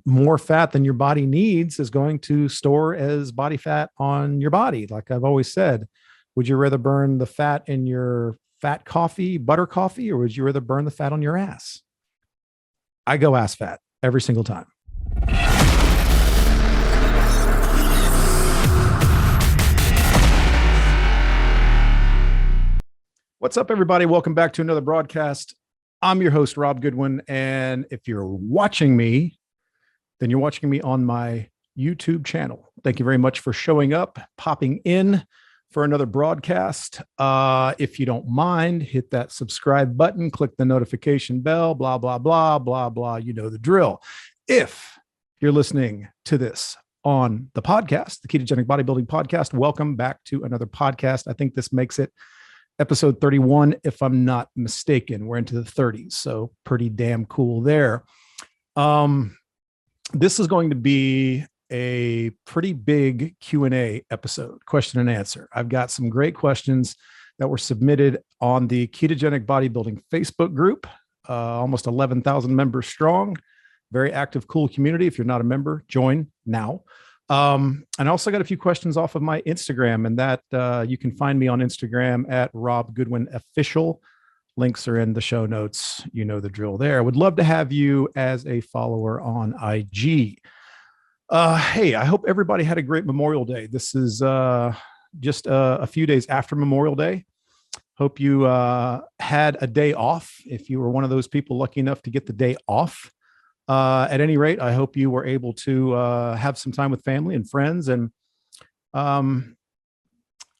more fat than your body needs is going to store as body fat on your body. Like I've always said, would you rather burn the fat in your fat coffee, butter coffee, or would you rather burn the fat on your ass? I go ass fat every single time. What's up, everybody? Welcome back to another broadcast. I'm your host, Rob Goodwin. And if you're watching me, then you're watching me on my YouTube channel. Thank you very much for showing up, popping in for another broadcast. If you don't mind, hit that subscribe button, click the notification bell, blah, blah, blah, blah, blah. You know the drill. If you're listening to this on the podcast, the Ketogenic Bodybuilding Podcast, welcome back to another podcast. I think this makes it episode 31, if I'm not mistaken. We're into the 30s, so pretty damn cool there. This is going to be a pretty big Q&A episode, question and answer. I've got some great questions that were submitted on the Ketogenic Bodybuilding Facebook group, almost 11,000 members strong, very active, cool community. If you're not a member, join now. And I also got a few questions off of my Instagram, and that you can find me on Instagram at Rob Goodwin Official. Links are in the show notes. You know the drill there. Would love to have you as a follower on IG. Hey, I hope everybody had a great Memorial Day. This is just a few days after Memorial Day. Hope you had a day off. If you were one of those people lucky enough to get the day off. At any rate, I hope you were able to have some time with family and friends. And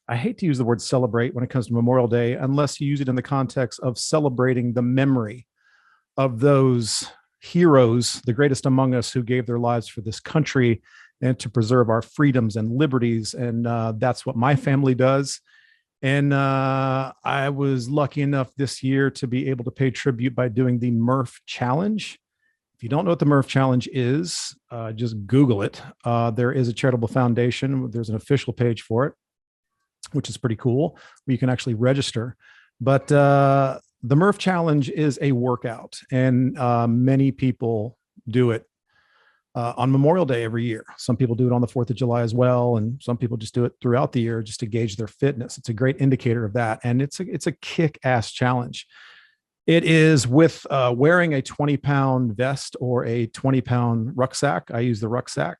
I hate to use the word celebrate when it comes to Memorial Day, unless you use it in the context of celebrating the memory of those heroes, the greatest among us, who gave their lives for this country and to preserve our freedoms and liberties. And that's what my family does. And I was lucky enough this year to be able to pay tribute by doing the MURPH Challenge. If you don't know what the MURPH Challenge is, just Google it. There is a charitable foundation. There's an official page for it, which is pretty cool, where you can actually register. But the MURPH Challenge is a workout, and many people do it on Memorial Day every year. Some people do it on the 4th of July as well, and some people just do it throughout the year just to gauge their fitness. It's a great indicator of that, and it's a kick-ass challenge. It is with wearing a 20-pound vest or a 20-pound rucksack. I use the rucksack.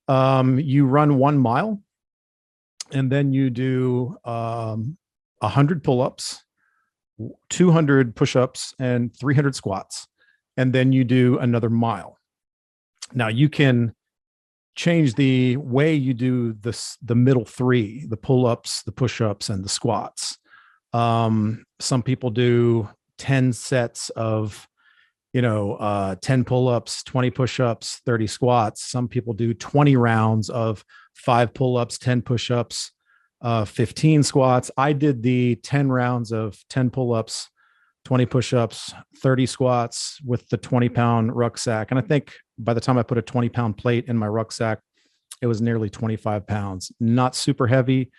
You run 1 mile, and then you do 100 pull-ups, 200 push-ups, and 300 squats. And then you do another mile. Now, you can change the way you do this, the middle three, the pull-ups, the push-ups, and the squats. Some people do 10 sets of, 10 pull-ups, 20 push-ups, 30 squats. Some people do 20 rounds of 5 pull-ups, 10 push-ups, 15 squats. I did the 10 rounds of 10 pull-ups, 20 push-ups, 30 squats with the 20-pound rucksack. And I think by the time I put a 20-pound plate in my rucksack, it was nearly 25 pounds. Not super heavy,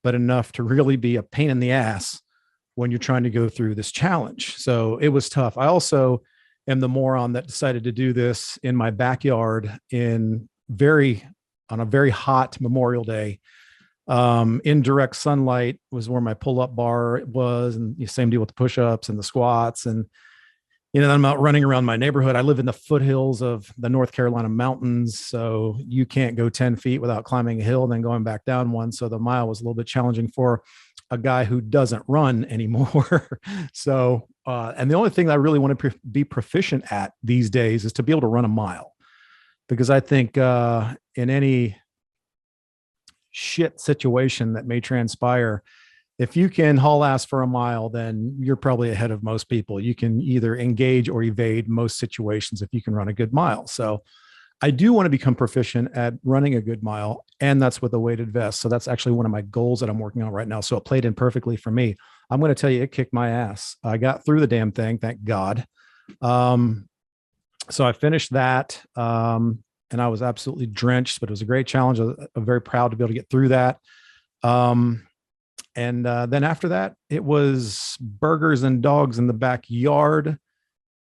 but enough to really be a pain in the ass when you're trying to go through this challenge. So it was tough. I also am the moron that decided to do this in my backyard on a very hot Memorial Day. In direct sunlight was where my pull-up bar was, and the same deal with the push-ups and the squats. And, I'm out running around my neighborhood. I live in the foothills of the North Carolina mountains, so you can't go 10 feet without climbing a hill and then going back down one. So the mile was a little bit challenging for a guy who doesn't run anymore. So, and the only thing that I really want to be proficient at these days is to be able to run a mile, because I think in any shit situation that may transpire, if you can haul ass for a mile, then you're probably ahead of most people. You can either engage or evade most situations if you can run a good mile. So I do want to become proficient at running a good mile, and that's with a weighted vest. So that's actually one of my goals that I'm working on right now. So it played in perfectly for me. I'm going to tell you, it kicked my ass. I got through the damn thing, thank God. So I finished that, and I was absolutely drenched, but it was a great challenge. I'm very proud to be able to get through that. And then after that, it was burgers and dogs in the backyard.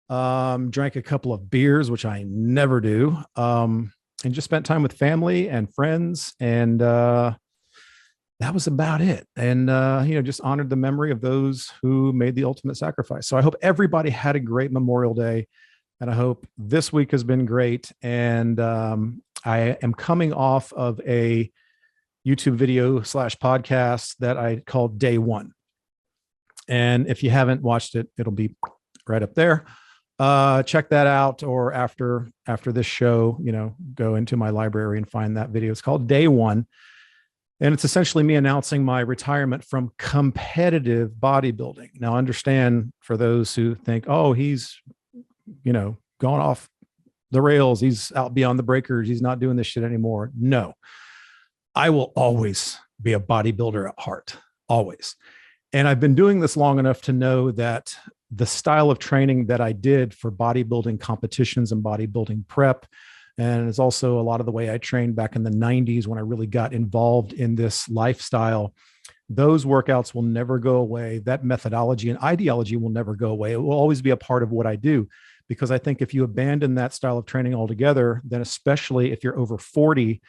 Drank a couple of beers, which I never do, and just spent time with family and friends. And that was about it. And, just honored the memory of those who made the ultimate sacrifice. So I hope everybody had a great Memorial Day. And I hope this week has been great. And I am coming off of a YouTube video / podcast that I called Day One. And if you haven't watched it, it'll be right up there. Check that out, or after this show, go into my library and find that video. It's called Day One. And it's essentially me announcing my retirement from competitive bodybuilding. Now, understand, for those who think, oh, he's, gone off the rails, he's out beyond the breakers, he's not doing this shit anymore. No, I will always be a bodybuilder at heart, always. And I've been doing this long enough to know that the style of training that I did for bodybuilding competitions and bodybuilding prep, and it's also a lot of the way I trained back in the 90s when I really got involved in this lifestyle, those workouts will never go away. That methodology and ideology will never go away. It will always be a part of what I do, because I think if you abandon that style of training altogether, then especially if you're over 40,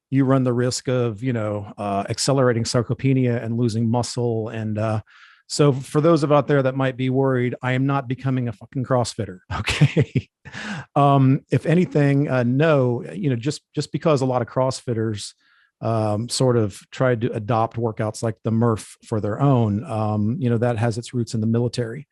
you run the risk of, accelerating sarcopenia and losing muscle. And so for those of out there that might be worried, I am not becoming a fucking CrossFitter. Okay. If anything, no, just because a lot of CrossFitters sort of tried to adopt workouts like the MURPH for their own, that has its roots in the military.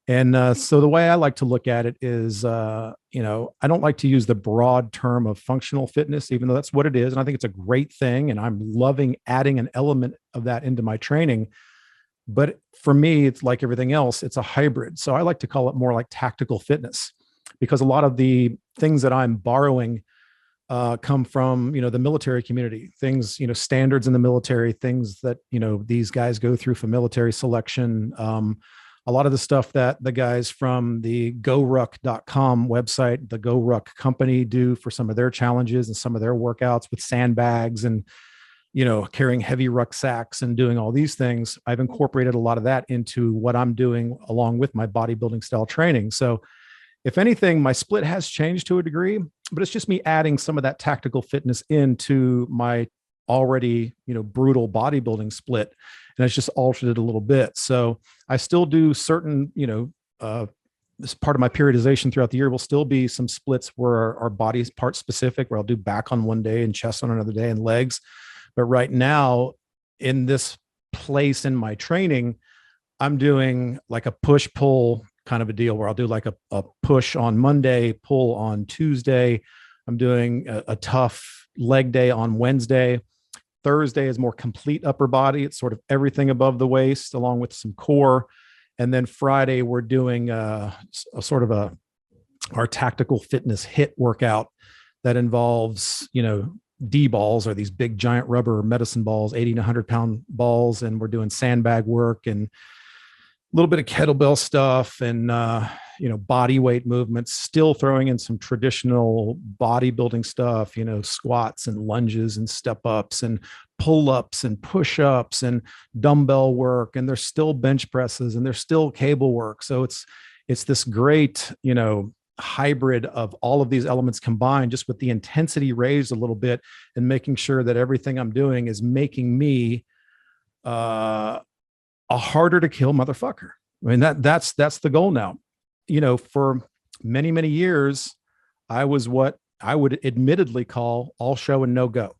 And so the way I like to look at it is, I don't like to use the broad term of functional fitness, even though that's what it is. And I think it's a great thing. And I'm loving adding an element of that into my training. But for me, it's like everything else, it's a hybrid. So I like to call it more like tactical fitness, because a lot of the things that I'm borrowing come from, the military community, things, standards in the military, things that, these guys go through for military selection. A lot of the stuff that the guys from the GoRuck.com website, the GoRuck company, do for some of their challenges and some of their workouts with sandbags and, carrying heavy rucksacks and doing all these things. I've incorporated a lot of that into what I'm doing along with my bodybuilding style training. So if anything, my split has changed to a degree, but it's just me adding some of that tactical fitness into my already, brutal bodybuilding split. And it's just altered it a little bit. So I still do certain, this part of my periodization throughout the year will still be some splits where our body's part specific, where I'll do back on one day and chest on another day and legs. But right now, in this place in my training, I'm doing like a push pull kind of a deal, where I'll do like a push on Monday, pull on Tuesday. I'm doing a tough leg day on Wednesday. Thursday is more complete upper body. It's sort of everything above the waist, along with some core. And then Friday, we're doing a sort of our tactical fitness HIIT workout that involves, D balls, are these big giant rubber medicine balls, 80 and 100-pound balls. And we're doing sandbag work and a little bit of kettlebell stuff and, body weight movements, still throwing in some traditional bodybuilding stuff, squats and lunges and step ups and pull ups and push ups and dumbbell work. And there's still bench presses and there's still cable work. So it's this great, hybrid of all of these elements combined, just with the intensity raised a little bit and making sure that everything I'm doing is making me a harder to kill motherfucker. I mean, that's the goal now. For many, many years, I was what I would admittedly call all show and no go,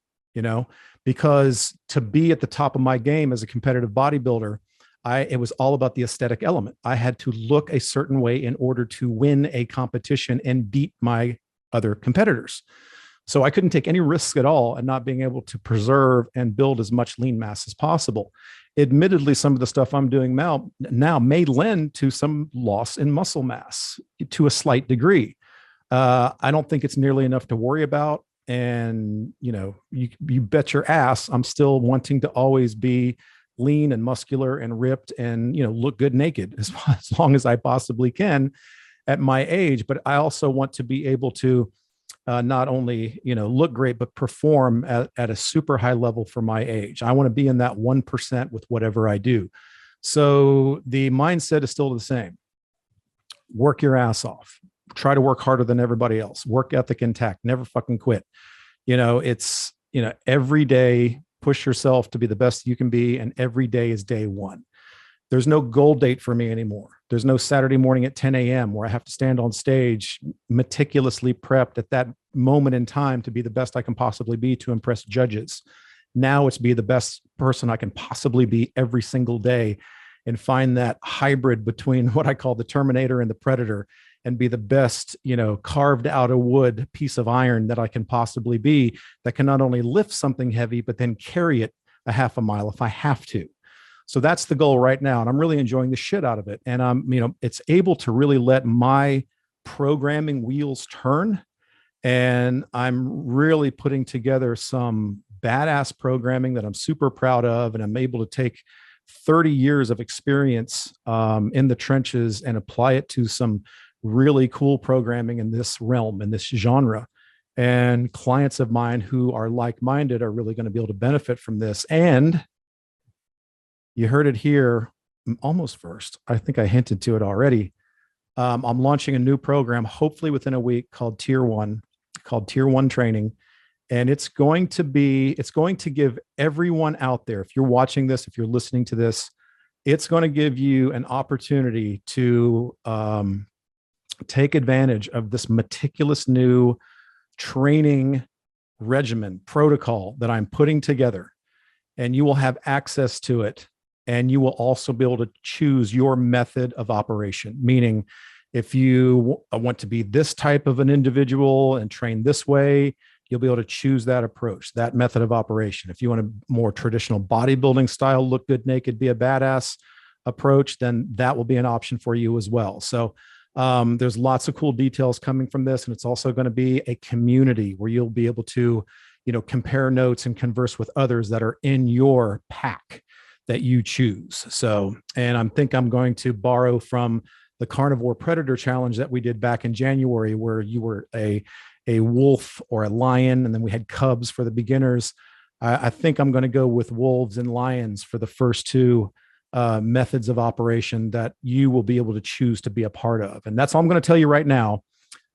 because to be at the top of my game as a competitive bodybuilder, it was all about the aesthetic element. I had to look a certain way in order to win a competition and beat my other competitors. So I couldn't take any risks at all and not being able to preserve and build as much lean mass as possible. Admittedly, some of the stuff I'm doing now may lend to some loss in muscle mass to a slight degree. I don't think it's nearly enough to worry about. And, you bet your ass, I'm still wanting to always be lean and muscular and ripped and, look good naked as long as I possibly can at my age. But I also want to be able to not only, look great, but perform at a super high level for my age. I want to be in that 1% with whatever I do. So the mindset is still the same. Work your ass off. Try to work harder than everybody else. Work ethic intact. Never fucking quit. It's, every day push yourself to be the best you can be. And every day is day one. There's no goal date for me anymore. There's no Saturday morning at 10 a.m. where I have to stand on stage meticulously prepped at that moment in time to be the best I can possibly be to impress judges. Now it's be the best person I can possibly be every single day and find that hybrid between what I call the Terminator and the Predator and be the best, carved out of wood piece of iron that I can possibly be that can not only lift something heavy, but then carry it a half a mile if I have to. So that's the goal right now. And I'm really enjoying the shit out of it. And it's able to really let my programming wheels turn. And I'm really putting together some badass programming that I'm super proud of. And I'm able to take 30 years of experience in the trenches and apply it to some really cool programming in this realm, in this genre. And clients of mine who are like-minded are really going to be able to benefit from this. And you heard it here almost first. I think I hinted to it already. I'm launching a new program, hopefully within a week, called Tier 1 Training. And it's going to give everyone out there, if you're watching this, if you're listening to this, it's going to give you an opportunity to take advantage of this meticulous new training regimen protocol that I'm putting together. And you will have access to it. And you will also be able to choose your method of operation, meaning if you want to be this type of an individual and train this way, you'll be able to choose that approach, that method of operation. If you want a more traditional bodybuilding style, look good naked, be a badass approach, then that will be an option for you as well. So there's lots of cool details coming from this. And it's also going to be a community where you'll be able to, compare notes and converse with others that are in your pack that you choose. So, and I'm going to borrow from the Carnivore Predator Challenge that we did back in January, where you were a wolf or a lion, and then we had cubs for the beginners. I think I'm going to go with wolves and lions for the first two methods of operation that you will be able to choose to be a part of. And that's all I'm going to tell you right now.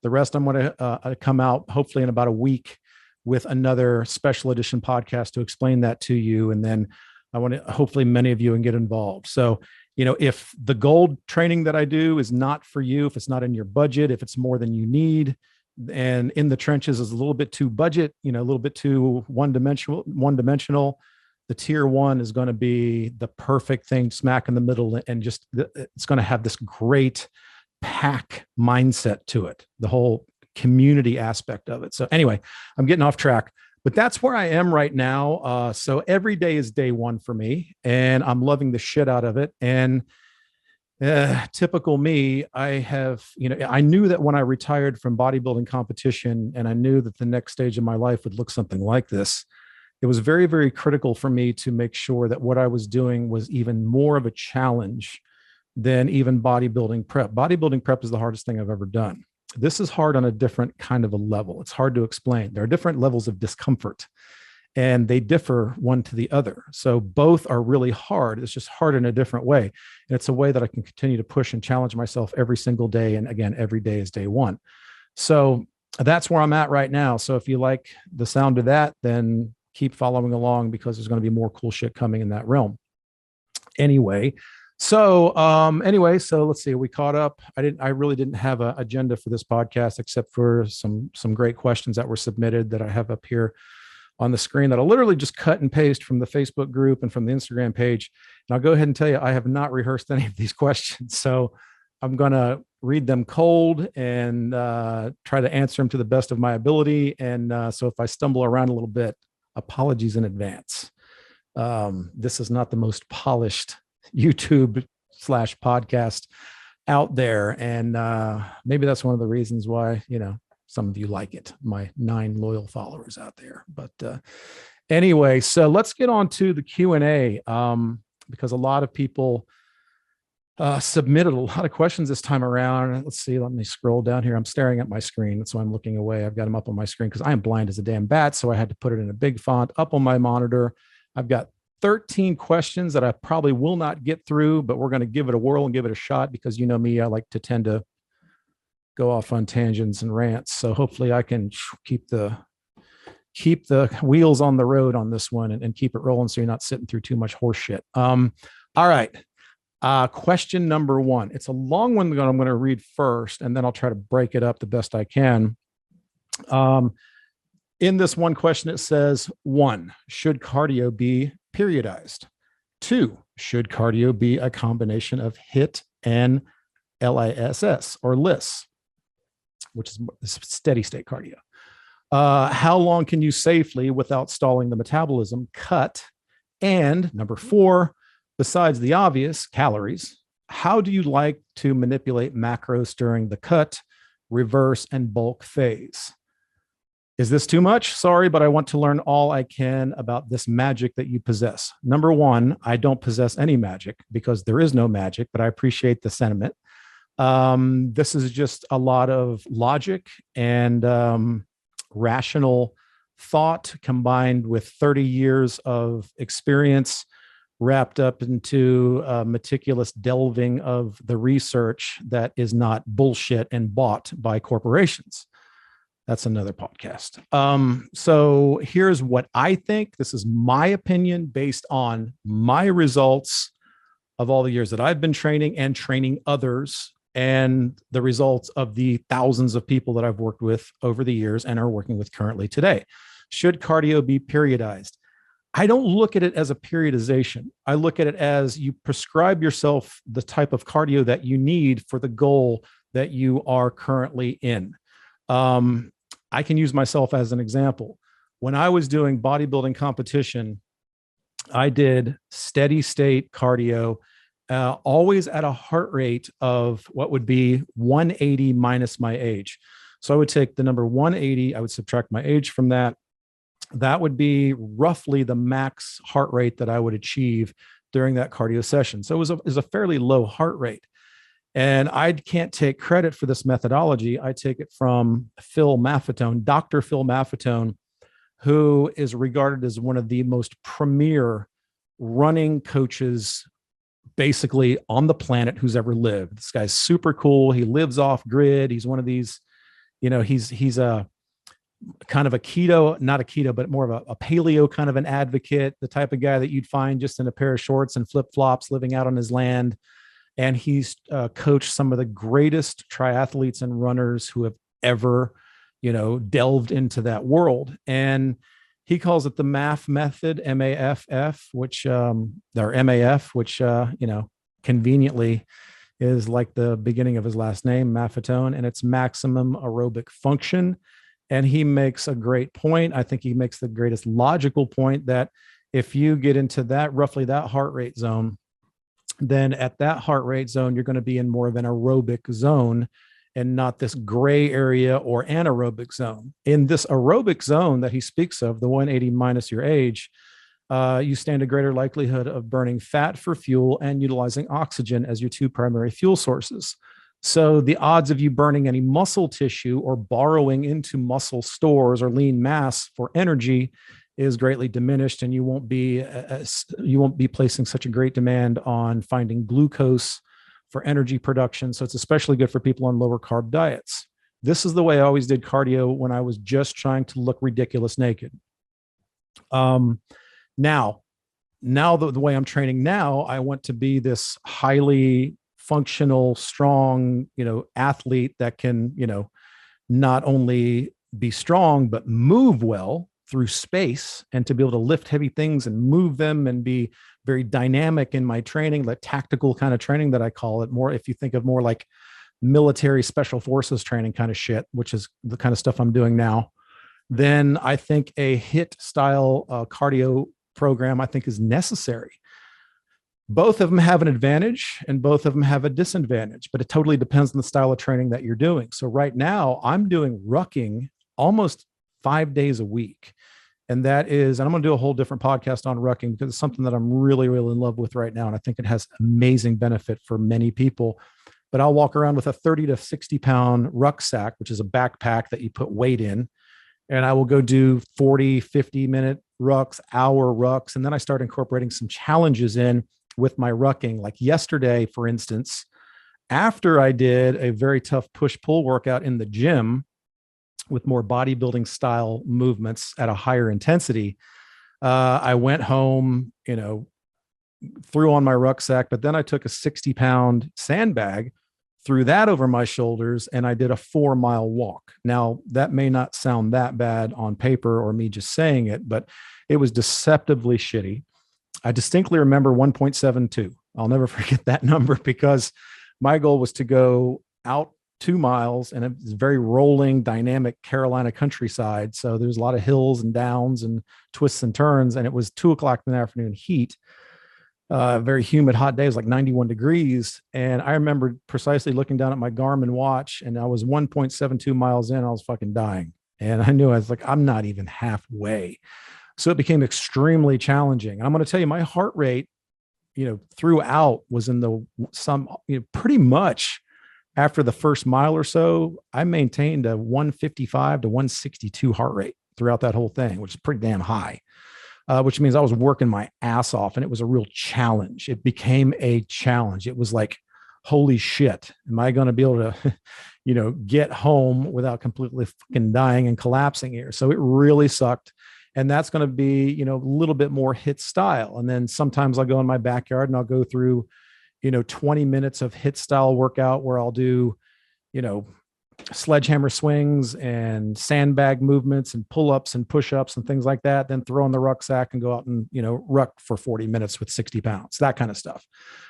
The rest I'm going to come out hopefully in about a week with another special edition podcast to explain that to you. And then I want to hopefully many of you can get involved. So, if the gold training that I do is not for you, if it's not in your budget, if it's more than you need, and in the trenches is a little bit too budget, a little bit too one-dimensional, the Tier 1 is going to be the perfect thing smack in the middle. And just, it's going to have this great pack mindset to it, the whole community aspect of it. So anyway, I'm getting off track. But that's where I am right now. So every day is day one for me, and I'm loving the shit out of it. And typical me, I knew that when I retired from bodybuilding competition, and I knew that the next stage of my life would look something like this, it was very, very critical for me to make sure that what I was doing was even more of a challenge than even bodybuilding prep. Bodybuilding prep is the hardest thing I've ever done. This is hard on a different kind of a level. It's hard to explain. There are different levels of discomfort, and they differ one to the other. So both are really hard. It's just hard in a different way. And it's a way that I can continue to push and challenge myself every single day. And again, every day is day one. So that's where I'm at right now. So if you like the sound of that, then keep following along, because there's going to be more cool shit coming in that realm. Anyway, so let's see. We caught up. I really didn't have an agenda for this podcast except for some great questions that were submitted that I have up here on the screen that I'll literally just cut and paste from the Facebook group and from the Instagram page. And I'll go ahead and tell you, I have not rehearsed any of these questions. So I'm going to read them cold and try to answer them to the best of my ability. And so if I stumble around a little bit, apologies in advance. This is not the most polished YouTube/podcast out there. And maybe that's one of the reasons why, some of you like it, my 9 loyal followers out there. But anyway, so let's get on to the Q&A, because a lot of people submitted a lot of questions this time around. Let's see, let me scroll down here. I'm staring at my screen. That's why I'm looking away. I've got them up on my screen because I am blind as a damn bat. So I had to put it in a big font up on my monitor. I've got 13 questions that I probably will not get through, but we're going to give it a whirl and give it a shot, because you know me, I like to tend to go off on tangents and rants. So hopefully I can keep the wheels on the road on this one and keep it rolling so you're not sitting through too much horse shit. All right. Question number 1. It's a long one that I'm going to read first, and then I'll try to break it up the best I can. In this one question, it says, 1, should cardio be periodized? 2, should cardio be a combination of HIIT and LISS or LISS, which is steady state cardio? How long can you safely, without stalling the metabolism, cut? And number 4, besides the obvious, calories, how do you like to manipulate macros during the cut, reverse, and bulk phase? Is this too much? Sorry, but I want to learn all I can about this magic that you possess. Number 1, I don't possess any magic because there is no magic, but I appreciate the sentiment. This is just a lot of logic and rational thought combined with 30 years of experience wrapped up into meticulous delving of the research that is not bullshit and bought by corporations. That's another podcast. So here's what I think. This is my opinion based on my results of all the years that I've been training and training others, and the results of the thousands of people that I've worked with over the years and are working with currently today. Should cardio be periodized? I don't look at it as a periodization. I look at it as you prescribe yourself the type of cardio that you need for the goal that you are currently in. I can use myself as an example. When I was doing bodybuilding competition, I did steady state cardio, always at a heart rate of what would be 180 minus my age. So I would take the number 180, I would subtract my age from that. That would be roughly the max heart rate that I would achieve during that cardio session. So it was a fairly low heart rate. And I can't take credit for this methodology. I take it from Phil Maffetone, Dr. Phil Maffetone, who is regarded as one of the most premier running coaches basically on the planet who's ever lived. This guy's super cool. He lives off grid. He's one of these, he's a kind of a keto, not a keto, but more of a paleo kind of an advocate, the type of guy that you'd find just in a pair of shorts and flip flops living out on his land. And he's coached some of the greatest triathletes and runners who have ever, delved into that world. And he calls it the MAF method, MAFF, which, or MAF, which, conveniently is like the beginning of his last name, Maffetone, and it's maximum aerobic function. And he makes a great point. I think he makes the greatest logical point that if you get into that, roughly that heart rate zone, then at that heart rate zone, you're going to be in more of an aerobic zone and not this gray area or anaerobic zone. In this aerobic zone that he speaks of, the 180 minus your age, you stand a greater likelihood of burning fat for fuel and utilizing oxygen as your 2 primary fuel sources. So the odds of you burning any muscle tissue or borrowing into muscle stores or lean mass for energy is greatly diminished, and you won't be placing such a great demand on finding glucose for energy production. So it's especially good for people on lower carb diets. This is the way I always did cardio when I was just trying to look ridiculous naked. Now the way I'm training now, I want to be this highly functional, strong, athlete that can, not only be strong, but move well through space, and to be able to lift heavy things and move them and be very dynamic in my training, like tactical kind of training that I call it, more if you think of more like military special forces training kind of shit, which is the kind of stuff I'm doing now, then I think a HIIT style cardio program I think is necessary. Both of them have an advantage and both of them have a disadvantage, but it totally depends on the style of training that you're doing. So right now I'm doing rucking almost 5 days a week. And I'm going to do a whole different podcast on rucking because it's something that I'm really, really in love with right now. And I think it has amazing benefit for many people. But I'll walk around with a 30 to 60 pound rucksack, which is a backpack that you put weight in. And I will go do 40, 50-minute rucks, hour rucks. And then I start incorporating some challenges in with my rucking. Like yesterday, for instance, After I did a very tough push-pull workout in the gym with more bodybuilding style movements at a higher intensity, I went home, threw on my rucksack, but then I took a 60-pound sandbag, threw that over my shoulders, and I did a 4-mile walk. Now, that may not sound that bad on paper or me just saying it, but it was deceptively shitty. I distinctly remember 1.72. I'll never forget that number because my goal was to go out 2 miles, and it's very rolling, dynamic Carolina countryside. So there's a lot of hills and downs and twists and turns. And it was 2 o'clock in the afternoon heat, very humid, hot day. It was like 91 degrees. And I remember precisely looking down at my Garmin watch, and I was 1.72 miles in. I was fucking dying. And I knew, I was like, I'm not even halfway. So it became extremely challenging. And I'm going to tell you, my heart rate, throughout was in the pretty much after the first mile or so, I maintained a 155 to 162 heart rate throughout that whole thing, which is pretty damn high, which means I was working my ass off, and it was a real challenge. It became a challenge. It was like, holy shit, am I going to be able to, get home without completely fucking dying and collapsing here? So it really sucked. And that's going to be, a little bit more HIIT style. And then sometimes I'll go in my backyard and I'll go through, 20 minutes of HIIT style workout where I'll do, sledgehammer swings and sandbag movements and pull-ups and push-ups and things like that. Then throw in the rucksack and go out and, ruck for 40 minutes with 60 pounds, that kind of stuff.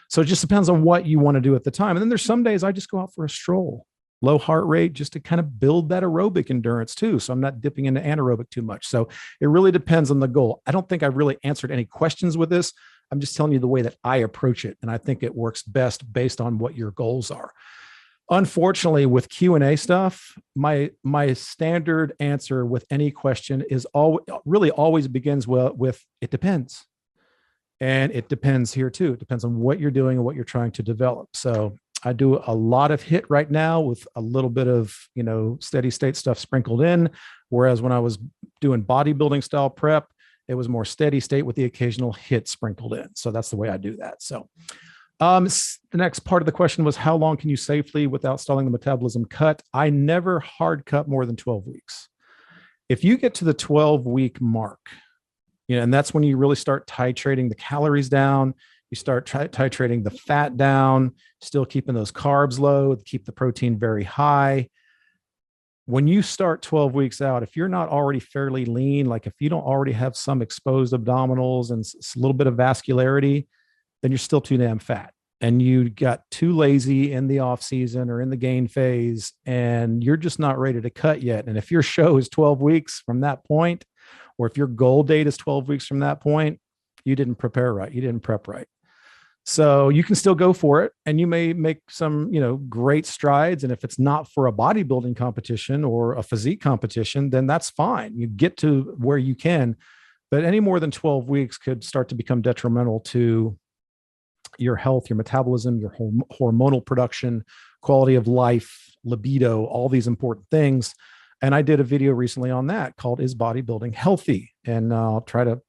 So it just depends on what you want to do at the time. And then there's some days I just go out for a stroll, low heart rate, just to kind of build that aerobic endurance too. So I'm not dipping into anaerobic too much. So it really depends on the goal. I don't think I've really answered any questions with this. I'm just telling you the way that I approach it. And I think it works best based on what your goals are. Unfortunately, with Q&A stuff, my standard answer with any question is always begins with it depends. And it depends here too. It depends on what you're doing and what you're trying to develop. So I do a lot of HIIT right now with a little bit of, steady state stuff sprinkled in. Whereas when I was doing bodybuilding style prep, it was more steady state with the occasional HIIT sprinkled in. So that's the way I do that. So the next part of the question was, how long can you safely, without stalling the metabolism, cut? I never hard cut more than 12 weeks. If you get to the 12-week mark, and that's when you really start titrating the calories down. You start titrating the fat down, still keeping those carbs low, keep the protein very high. When you start 12 weeks out, if you're not already fairly lean, like if you don't already have some exposed abdominals and a little bit of vascularity, then you're still too damn fat. And you got too lazy in the off season or in the gain phase, and you're just not ready to cut yet. And if your show is 12 weeks from that point, or if your goal date is 12 weeks from that point, you didn't prepare right. You didn't prep right. So you can still go for it, and you may make some, great strides. And if it's not for a bodybuilding competition or a physique competition, then that's fine. You get to where you can, but any more than 12 weeks could start to become detrimental to your health, your metabolism, your hormonal production, quality of life, libido, all these important things. And I did a video recently on that called "Is Bodybuilding Healthy?" And I'll try to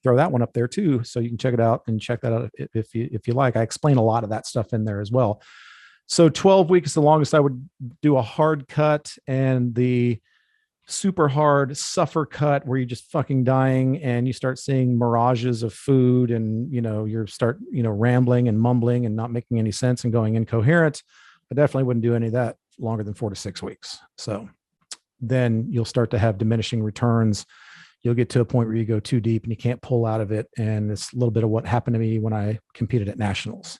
throw that one up there too, so you can check it out and check that out if you like. I explain a lot of that stuff in there as well. So 12 weeks is the longest I would do a hard cut, and the super hard suffer cut where you're just fucking dying and you start seeing mirages of food, and you start rambling and mumbling and not making any sense and going incoherent. I definitely wouldn't do any of that longer than 4 to 6 weeks. So then you'll start to have diminishing returns. You'll get to a point where you go too deep and you can't pull out of it. And it's a little bit of what happened to me when I competed at nationals.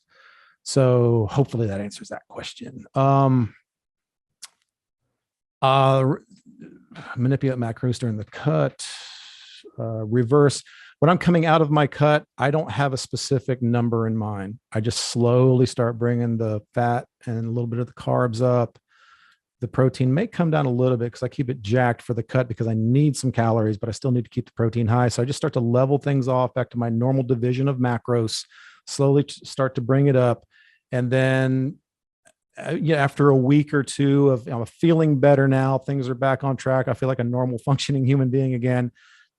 So hopefully that answers that question. Manipulate macros during the cut, reverse. When I'm coming out of my cut, I don't have a specific number in mind. I just slowly start bringing the fat and a little bit of the carbs up. The protein may come down a little bit because I keep it jacked for the cut because I need some calories, but I still need to keep the protein high. So I just start to level things off back to my normal division of macros, slowly start to bring it up. And then after a week or two of I'm feeling better now, things are back on track, I feel like a normal functioning human being again,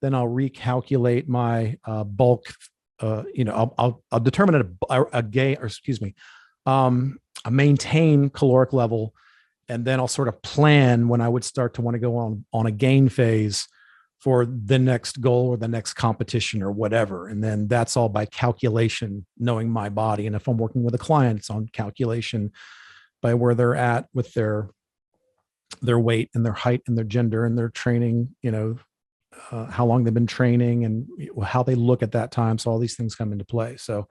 then I'll recalculate my bulk. I'll determine a gain, or excuse me, maintain caloric level, and then I'll sort of plan when I would start to want to go on a gain phase for the next goal or the next competition or whatever. And then that's all by calculation, knowing my body. And if I'm working with a client, it's on calculation by where they're at with their weight and their height and their gender and their training, how long they've been training and how they look at that time. So all these things come into play. So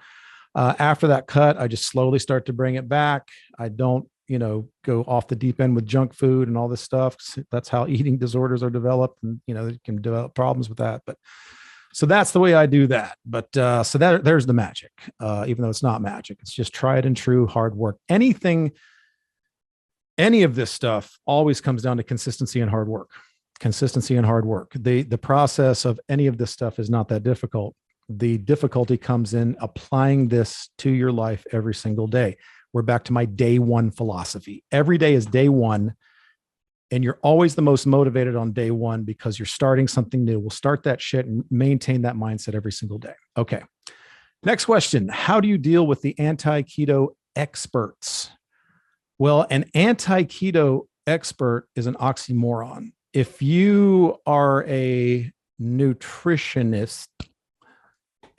after that cut, I just slowly start to bring it back. I don't, go off the deep end with junk food and all this stuff. That's how eating disorders are developed, and you can develop problems with that. But so that's the way I do that. But so there's the magic. Even though it's not magic, it's just tried and true hard work. Any of this stuff always comes down to consistency and hard work. Consistency and hard work. The process of any of this stuff is not that difficult. The difficulty comes in applying this to your life every single day. We're back to my day one philosophy. Every day is day one, and you're always the most motivated on day one because you're starting something new. We'll start that shit and maintain that mindset every single day. Okay. Next question. How do you deal with the anti-keto experts? Well, an anti-keto expert is an oxymoron. If you are a nutritionist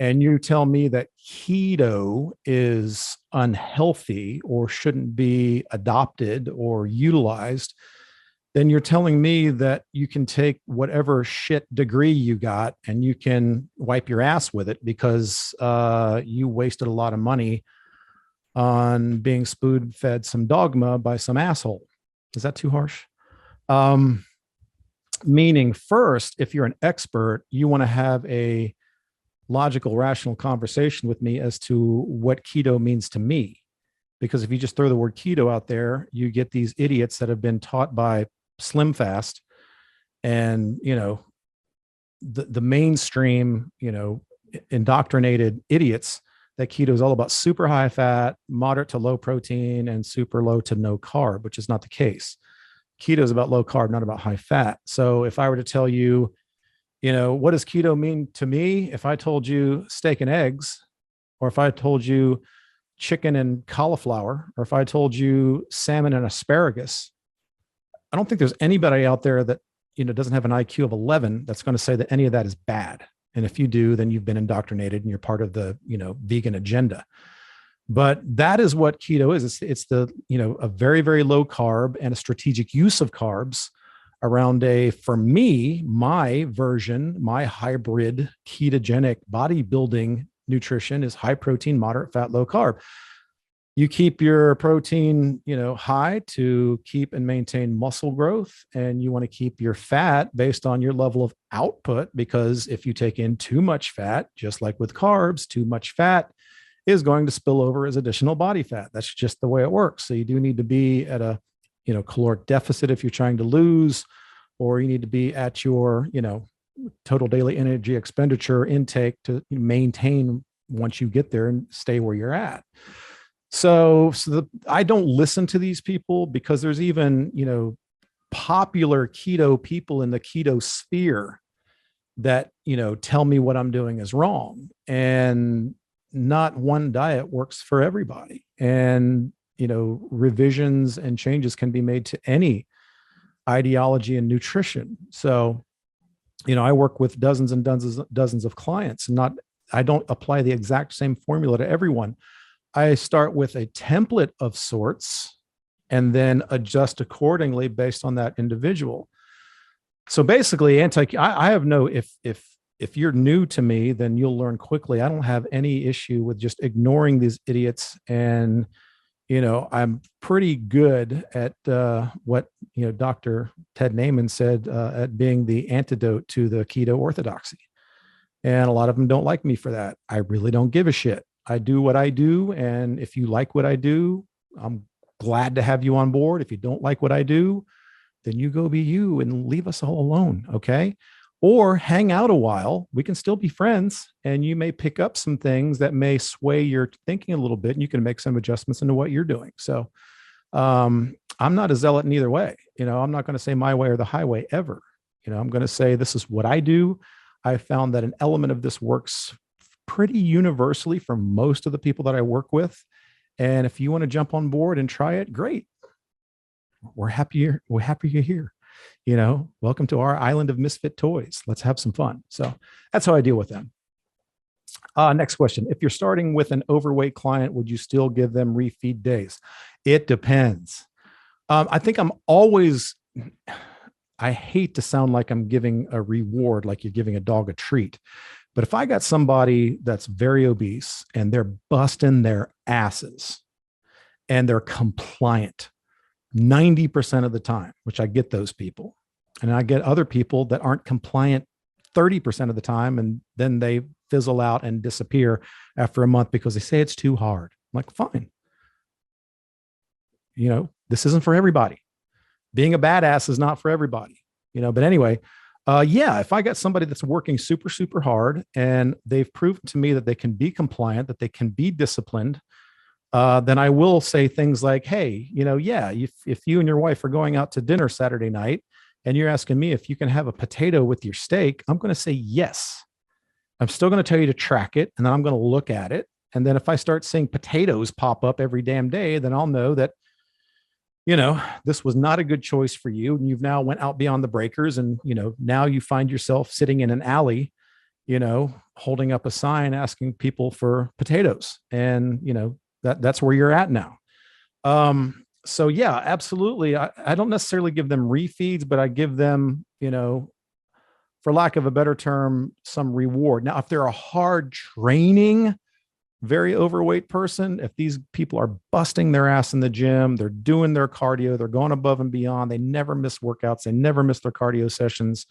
and you tell me that keto is unhealthy or shouldn't be adopted or utilized, then you're telling me that you can take whatever shit degree you got and you can wipe your ass with it because you wasted a lot of money on being spoon-fed some dogma by some asshole. Is that too harsh? Meaning, first, if you're an expert, you want to have a logical, rational conversation with me as to what keto means to me. Because if you just throw the word keto out there, you get these idiots that have been taught by Slim Fast and, the mainstream, indoctrinated idiots that keto is all about super high fat, moderate to low protein, and super low to no carb, which is not the case. Keto is about low carb, not about high fat. So if I were to tell you, what does keto mean to me? If I told you steak and eggs, or if I told you chicken and cauliflower, or if I told you salmon and asparagus, I don't think there's anybody out there that, doesn't have an IQ of 11 that's going to say that any of that is bad. And if you do, then you've been indoctrinated and you're part of the, vegan agenda. But that is what keto is. It's the, a very, very low carb and a strategic use of carbs around for me, my version, my hybrid ketogenic bodybuilding nutrition is high protein, moderate fat, low carb. You keep your protein, high to keep and maintain muscle growth. And you want to keep your fat based on your level of output, because if you take in too much fat, just like with carbs, too much fat is going to spill over as additional body fat. That's just the way it works. So you do need to be at a, caloric deficit if you're trying to lose, or you need to be at your, total daily energy expenditure intake to maintain once you get there and stay where you're at. So I don't listen to these people because there's even, popular keto people in the keto sphere that, tell me what I'm doing is wrong. And not one diet works for everybody. And, revisions and changes can be made to any ideology and nutrition. So, I work with dozens and dozens of clients, and I don't apply the exact same formula to everyone. I start with a template of sorts and then adjust accordingly based on that individual. So basically, I have no, if you're new to me, then you'll learn quickly. I don't have any issue with just ignoring these idiots. And, I'm pretty good at what, Dr. Ted Naiman said at being the antidote to the keto orthodoxy. And a lot of them don't like me for that. I really don't give a shit. I do what I do. And if you like what I do, I'm glad to have you on board. If you don't like what I do, then you go be you and leave us all alone. Okay. Or hang out a while. We can still be friends, and you may pick up some things that may sway your thinking a little bit, and you can make some adjustments into what you're doing. So I'm not a zealot in either way. I'm not going to say my way or the highway ever. I'm going to say this is what I do. I found that an element of this works pretty universally for most of the people that I work with. And if you want to jump on board and try it, great. We're happy you're here. Welcome to our island of misfit toys. Let's have some fun. So that's how I deal with them. Next question. If you're starting with an overweight client, would you still give them refeed days? It depends. I think I hate to sound like I'm giving a reward, like you're giving a dog a treat. But if I got somebody that's very obese and they're busting their asses and they're compliant 90% of the time, which I get those people, and I get other people that aren't compliant 30% of the time, and then they fizzle out and disappear after a month because they say it's too hard. I'm like, fine. This isn't for everybody. Being a badass is not for everybody, but anyway, if I got somebody that's working super, super hard and they've proved to me that they can be compliant, that they can be disciplined, then I will say things like, hey, if you and your wife are going out to dinner Saturday night and you're asking me if you can have a potato with your steak, I'm going to say yes. I'm still going to tell you to track it, and then I'm going to look at it. And then if I start seeing potatoes pop up every damn day, then I'll know that, this was not a good choice for you. And you've now went out beyond the breakers. And, now you find yourself sitting in an alley, holding up a sign asking people for potatoes. And, that's where you're at now. So yeah, absolutely. I don't necessarily give them refeeds, but I give them, for lack of a better term, some reward. Now, if they're a hard training, very overweight person, if these people are busting their ass in the gym, they're doing their cardio, they're going above and beyond, they never miss workouts, they never miss their cardio sessions,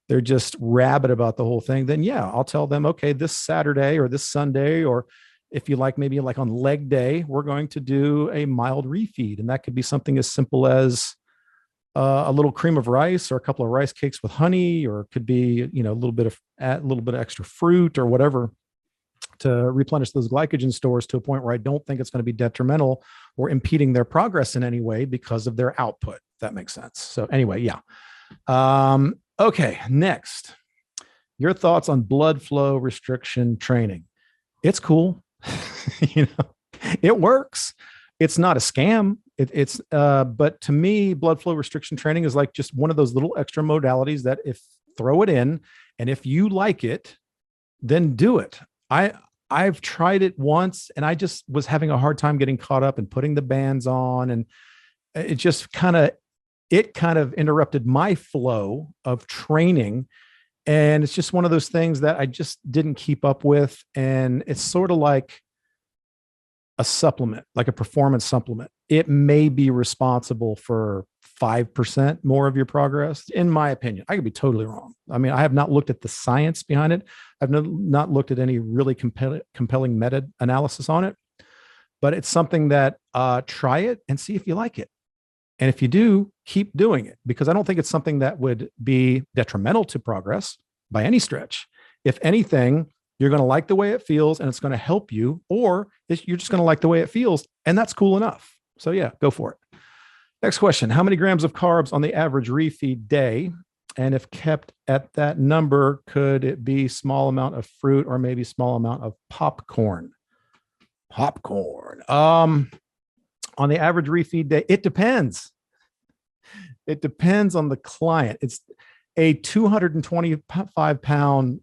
they're just rabid about the whole thing, then yeah, I'll tell them, okay, this Saturday or this Sunday, or if you like, maybe like on leg day, we're going to do a mild refeed. And that could be something as simple as a little cream of rice or a couple of rice cakes with honey, or it could be, a little bit of extra fruit or whatever, to replenish those glycogen stores to a point where I don't think it's going to be detrimental or impeding their progress in any way because of their output. If that makes sense. So anyway, yeah. Okay. Next, your thoughts on blood flow restriction training. It's cool. It works. It's not a scam. But to me, blood flow restriction training is like just one of those little extra modalities that throw it in, and if you like it, then do it. I've tried it once and I just was having a hard time getting caught up and putting the bands on. And it just kind of interrupted my flow of training. And it's just one of those things that I just didn't keep up with. And it's sort of like a supplement, like a performance supplement. It may be responsible for 5% more of your progress, in my opinion. I could be totally wrong. I mean, I have not looked at the science behind it. I've not looked at any really compelling meta-analysis on it, but it's something that try it and see if you like it. And if you do, keep doing it, because I don't think it's something that would be detrimental to progress by any stretch. If anything, you're going to like the way it feels and it's going to help you, or you're just going to like the way it feels, and that's cool enough. So yeah, go for it. Next question. How many grams of carbs on the average refeed day? And if kept at that number, could it be small amount of fruit or maybe small amount of popcorn? Popcorn. On the average refeed day, it depends. It depends on the client. It's a 225 pound,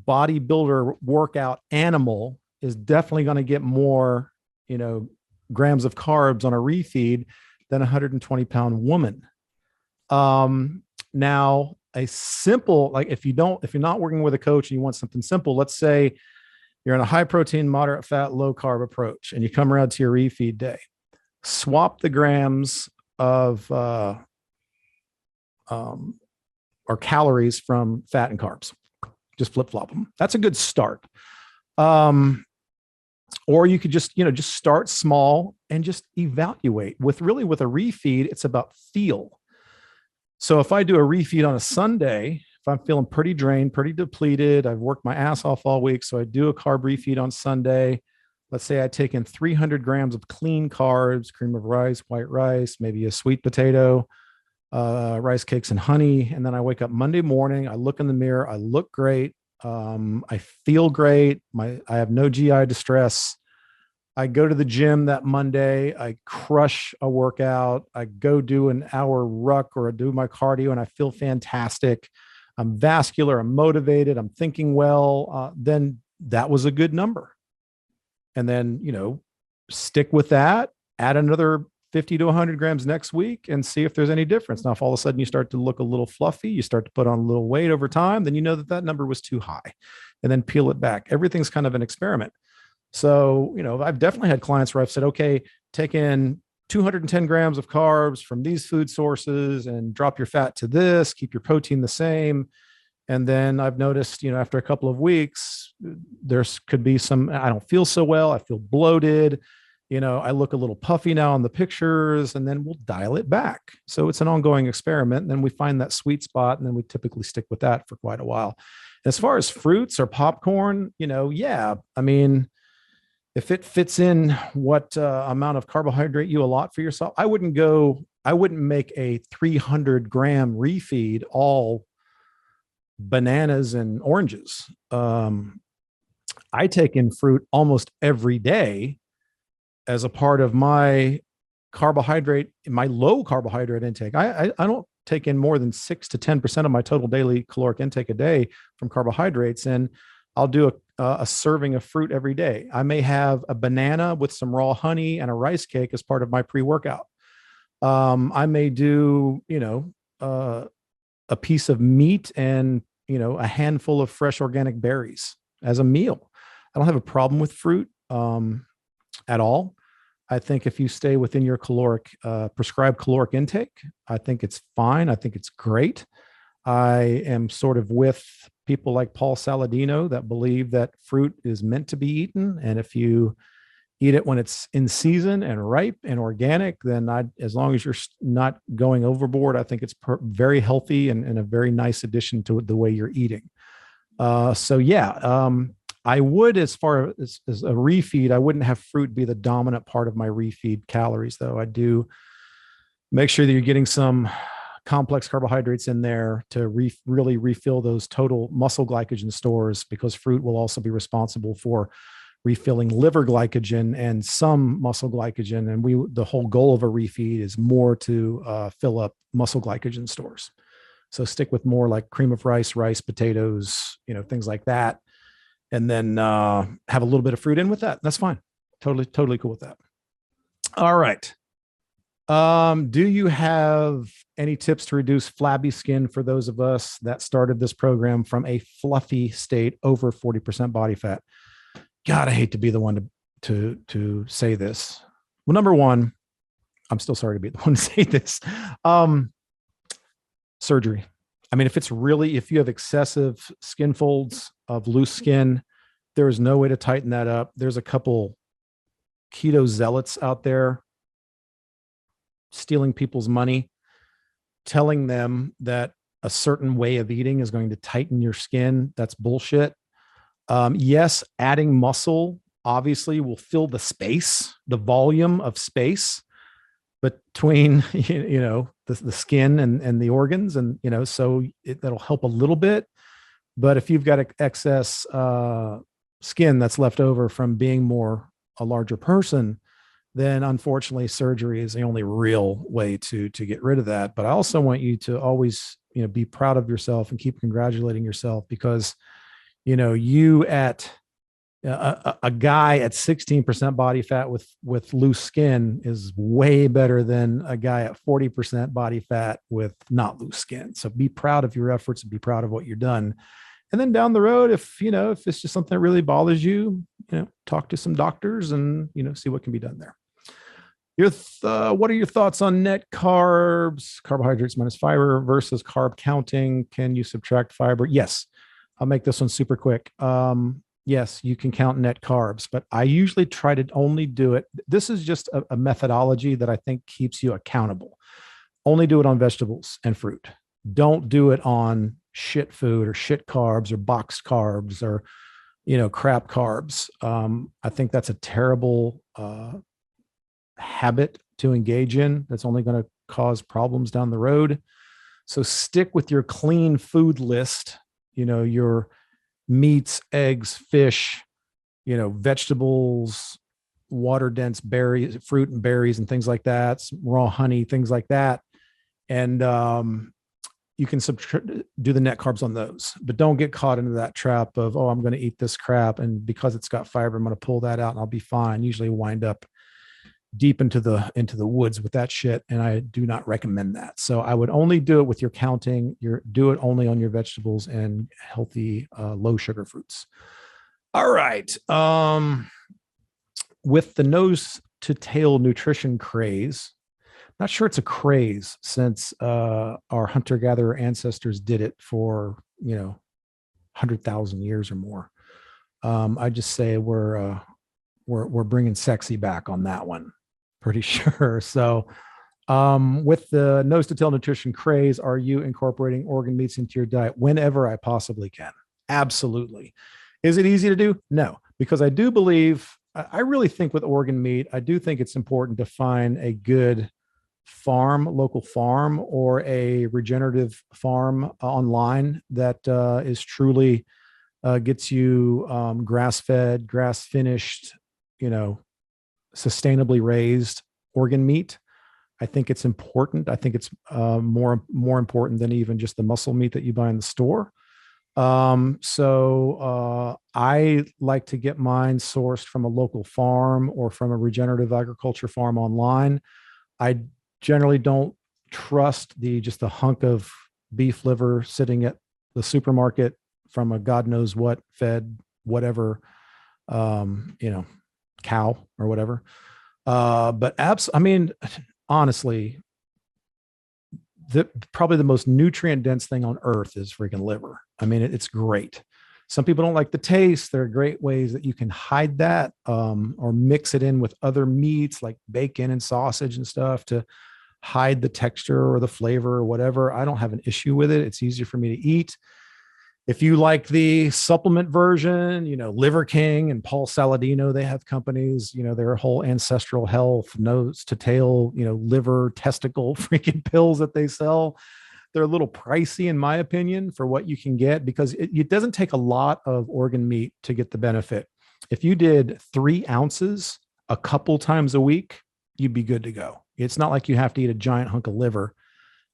bodybuilder workout animal is definitely going to get more, grams of carbs on a refeed than a 120 pound woman. Now a simple, like if you're not working with a coach and you want something simple, let's say you're on a high protein, moderate fat, low carb approach, and you come around to your refeed day, swap the grams of, or calories from fat and carbs, just flip flop them. That's a good start. Or you could just start small and just evaluate with a refeed. It's about feel. So if I do a refeed on a Sunday, if I'm feeling pretty drained, pretty depleted, I've worked my ass off all week. So I do a carb refeed on Sunday. Let's say I take in 300 grams of clean carbs, cream of rice, white rice, maybe a sweet potato, rice cakes and honey. And then I wake up Monday morning, I look in the mirror, I look great. I feel great. I have no GI distress. I go to the gym that Monday, I crush a workout, I go do an hour ruck or I do my cardio and I feel fantastic. I'm vascular, I'm motivated, I'm thinking well, then that was a good number. And then, stick with that, add another 50 to 100 grams next week and see if there's any difference. Now, if all of a sudden you start to look a little fluffy, you start to put on a little weight over time, then you know that that number was too high, and then peel it back. Everything's kind of an experiment. So, I've definitely had clients where I've said, okay, take in 210 grams of carbs from these food sources and drop your fat to this, keep your protein the same. And then I've noticed, after a couple of weeks, there's could be some, I don't feel so well. I feel bloated. I look a little puffy now on the pictures, and then we'll dial it back. So it's an ongoing experiment. And then we find that sweet spot, and then we typically stick with that for quite a while. As far as fruits or popcorn, yeah, I mean, if it fits in what amount of carbohydrate you allot for yourself, I wouldn't make a 300-gram refeed all bananas and oranges. I take in fruit almost every day as a part of my low carbohydrate intake. I don't take in more than 6 to 10% of my total daily caloric intake a day from carbohydrates. And I'll do a serving of fruit every day. I may have a banana with some raw honey and a rice cake as part of my pre-workout. I may do, a piece of meat and, a handful of fresh organic berries as a meal. I don't have a problem with fruit at all. I think if you stay within your prescribed caloric intake, I think it's fine. I think it's great. I am sort of with people like Paul Saladino that believe that fruit is meant to be eaten. And if you eat it when it's in season and ripe and organic, then as long as you're not going overboard, I think it's very healthy and a very nice addition to the way you're eating. So yeah, I would, as far as a refeed, I wouldn't have fruit be the dominant part of my refeed calories, though. I do make sure that you're getting some complex carbohydrates in there to really refill those total muscle glycogen stores, because fruit will also be responsible for refilling liver glycogen and some muscle glycogen. And the whole goal of a refeed is more to fill up muscle glycogen stores. So stick with more like cream of rice, potatoes, things like that. And then have a little bit of fruit in with that. That's fine. Totally cool with that. All right. Do you have any tips to reduce flabby skin for those of us that started this program from a fluffy state over 40% body fat? God, I hate to be the one to say this. Well, number one, I'm still sorry to be the one to say this. Surgery. I mean, if you have excessive skin folds of loose skin, there is no way to tighten that up. There's a couple keto zealots out there stealing people's money, telling them that a certain way of eating is going to tighten your skin. That's bullshit. Yes, adding muscle obviously will fill the space, the volume of space between, the skin and the organs. And, so that'll help a little bit. But if you've got excess skin that's left over from being a larger person, then unfortunately surgery is the only real way to get rid of that. But I also want you to always, be proud of yourself and keep congratulating yourself, because, you at a guy at 16% body fat with loose skin is way better than a guy at 40% body fat with not loose skin. So be proud of your efforts and be proud of what you've done. And then down the road, if it's just something that really bothers you, talk to some doctors and, see what can be done there. What are your thoughts on net carbs, carbohydrates minus fiber versus carb counting? Can you subtract fiber? Yes. I'll make this one super quick. Yes, you can count net carbs, but I usually try to only do it. This is just a methodology that I think keeps you accountable. Only do it on vegetables and fruit. Don't do it on shit food or shit carbs or boxed carbs or, crap carbs. I think that's a terrible habit to engage in. That's only going to cause problems down the road. So stick with your clean food list, your meats, eggs, fish, vegetables, water dense berries, fruit and berries and things like that, some raw honey, things like that. And you can do the net carbs on those, but don't get caught into that trap of, oh, I'm going to eat this crap, and because it's got fiber, I'm going to pull that out and I'll be fine. Usually wind up deep into the woods with that shit, and I do not recommend that. So I would only do it with your counting. Do it only on your vegetables and healthy low sugar fruits. All right. With the nose to tail nutrition craze, not sure it's a craze, since our hunter-gatherer ancestors did it for 100,000 years or more. I just say we're bringing sexy back on that one, pretty sure. So with the nose to tail nutrition craze, are you incorporating organ meats into your diet whenever I possibly can? Absolutely. Is it easy to do? No, because I do believe, I really think with organ meat, I do think it's important to find a good local farm, or a regenerative farm online that is truly gets you grass-fed, grass-finished, sustainably raised organ meat. I think it's important. I think it's more important than even just the muscle meat that you buy in the store. So I like to get mine sourced from a local farm or from a regenerative agriculture farm online. I generally don't trust just a hunk of beef liver sitting at the supermarket from a God knows what fed whatever, cow or whatever. But honestly, probably the most nutrient dense thing on earth is freaking liver. I mean, it's great. Some people don't like the taste. There are great ways that you can hide that, or mix it in with other meats like bacon and sausage and stuff to hide the texture or the flavor or whatever. I don't have an issue with it. It's easier for me to eat. If you like the supplement version, Liver King and Paul Saladino, they have companies, their whole ancestral health, nose to tail, liver, testicle freaking pills that they sell. They're a little pricey, in my opinion, for what you can get, because it doesn't take a lot of organ meat to get the benefit. If you did 3 ounces a couple times a week, you'd be good to go. It's not like you have to eat a giant hunk of liver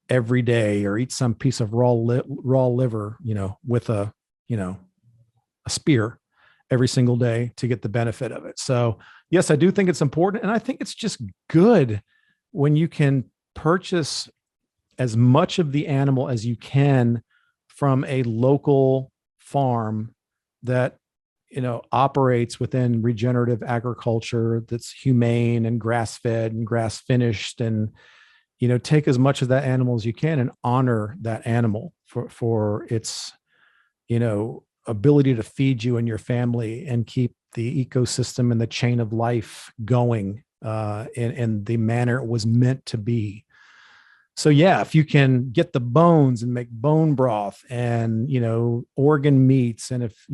every day, or eat some piece of raw liver, with a spear every single day to get the benefit of it. So yes, I do think it's important. And I think it's just good when you can purchase as much of the animal as you can from a local farm that, operates within regenerative agriculture, that's humane and grass-fed and grass-finished, and, take as much of that animal as you can and honor that animal for its, ability to feed you and your family and keep the ecosystem and the chain of life going in the manner it was meant to be. So yeah, if you can get the bones and make bone broth and, organ meats, and if,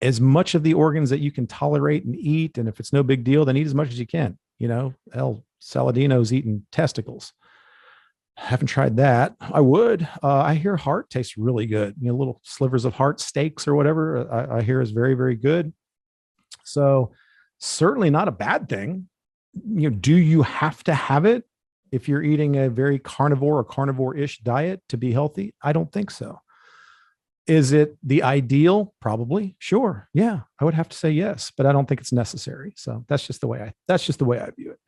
as much of the organs that you can tolerate and eat, and if it's no big deal, then eat as much as you can. Saladino's eating testicles. Haven't tried that. I would. I hear heart tastes really good. Little slivers of heart steaks or whatever, I hear is very, very good. So certainly not a bad thing. Do you have to have it if you're eating a very carnivore or carnivore-ish diet to be healthy? I don't think so. Is it the ideal? Probably. Sure. Yeah. I would have to say yes, but I don't think it's necessary. So that's just the way I view it.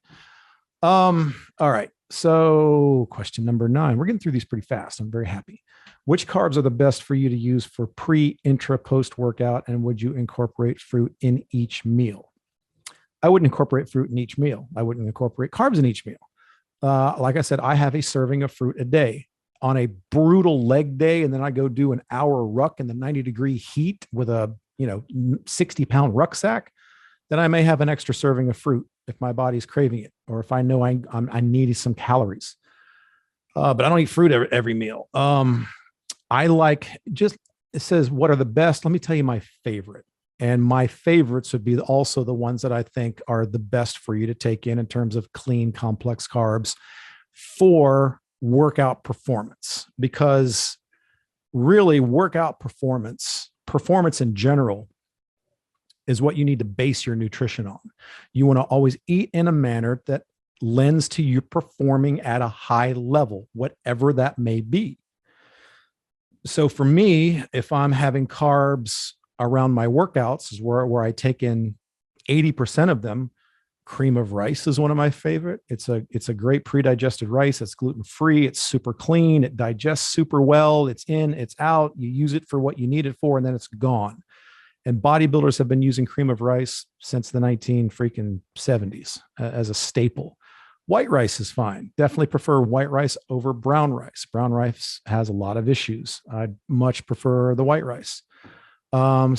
All right. So question number 9, we're getting through these pretty fast. I'm very happy. Which carbs are the best for you to use for pre, intra, post workout? And would you incorporate fruit in each meal? I wouldn't incorporate fruit in each meal. I wouldn't incorporate carbs in each meal. Like I said, I have a serving of fruit a day. On a brutal leg day, and then I go do an hour ruck in the 90-degree heat with a 60-pound rucksack, then I may have an extra serving of fruit if my body's craving it, or if I know I need some calories. But I don't eat fruit every meal. I like, it says what are the best. Let me tell you my favorite, and my favorites would be also the ones that I think are the best for you to take in terms of clean, complex carbs for workout performance, because really workout performance in general is what you need to base your nutrition on. You want to always eat in a manner that lends to you performing at a high level, whatever that may be. So for me, if I'm having carbs around my workouts, is where I take in 80% of them. Cream of rice is one of my favorite. It's a great pre-digested rice. It's gluten-free. It's super clean. It digests super well. It's in, it's out. You use it for what you need it for, and then it's gone. And bodybuilders have been using cream of rice since the 1970s as a staple. White rice is fine. Definitely prefer white rice over brown rice. Brown rice has a lot of issues. I much prefer the white rice. So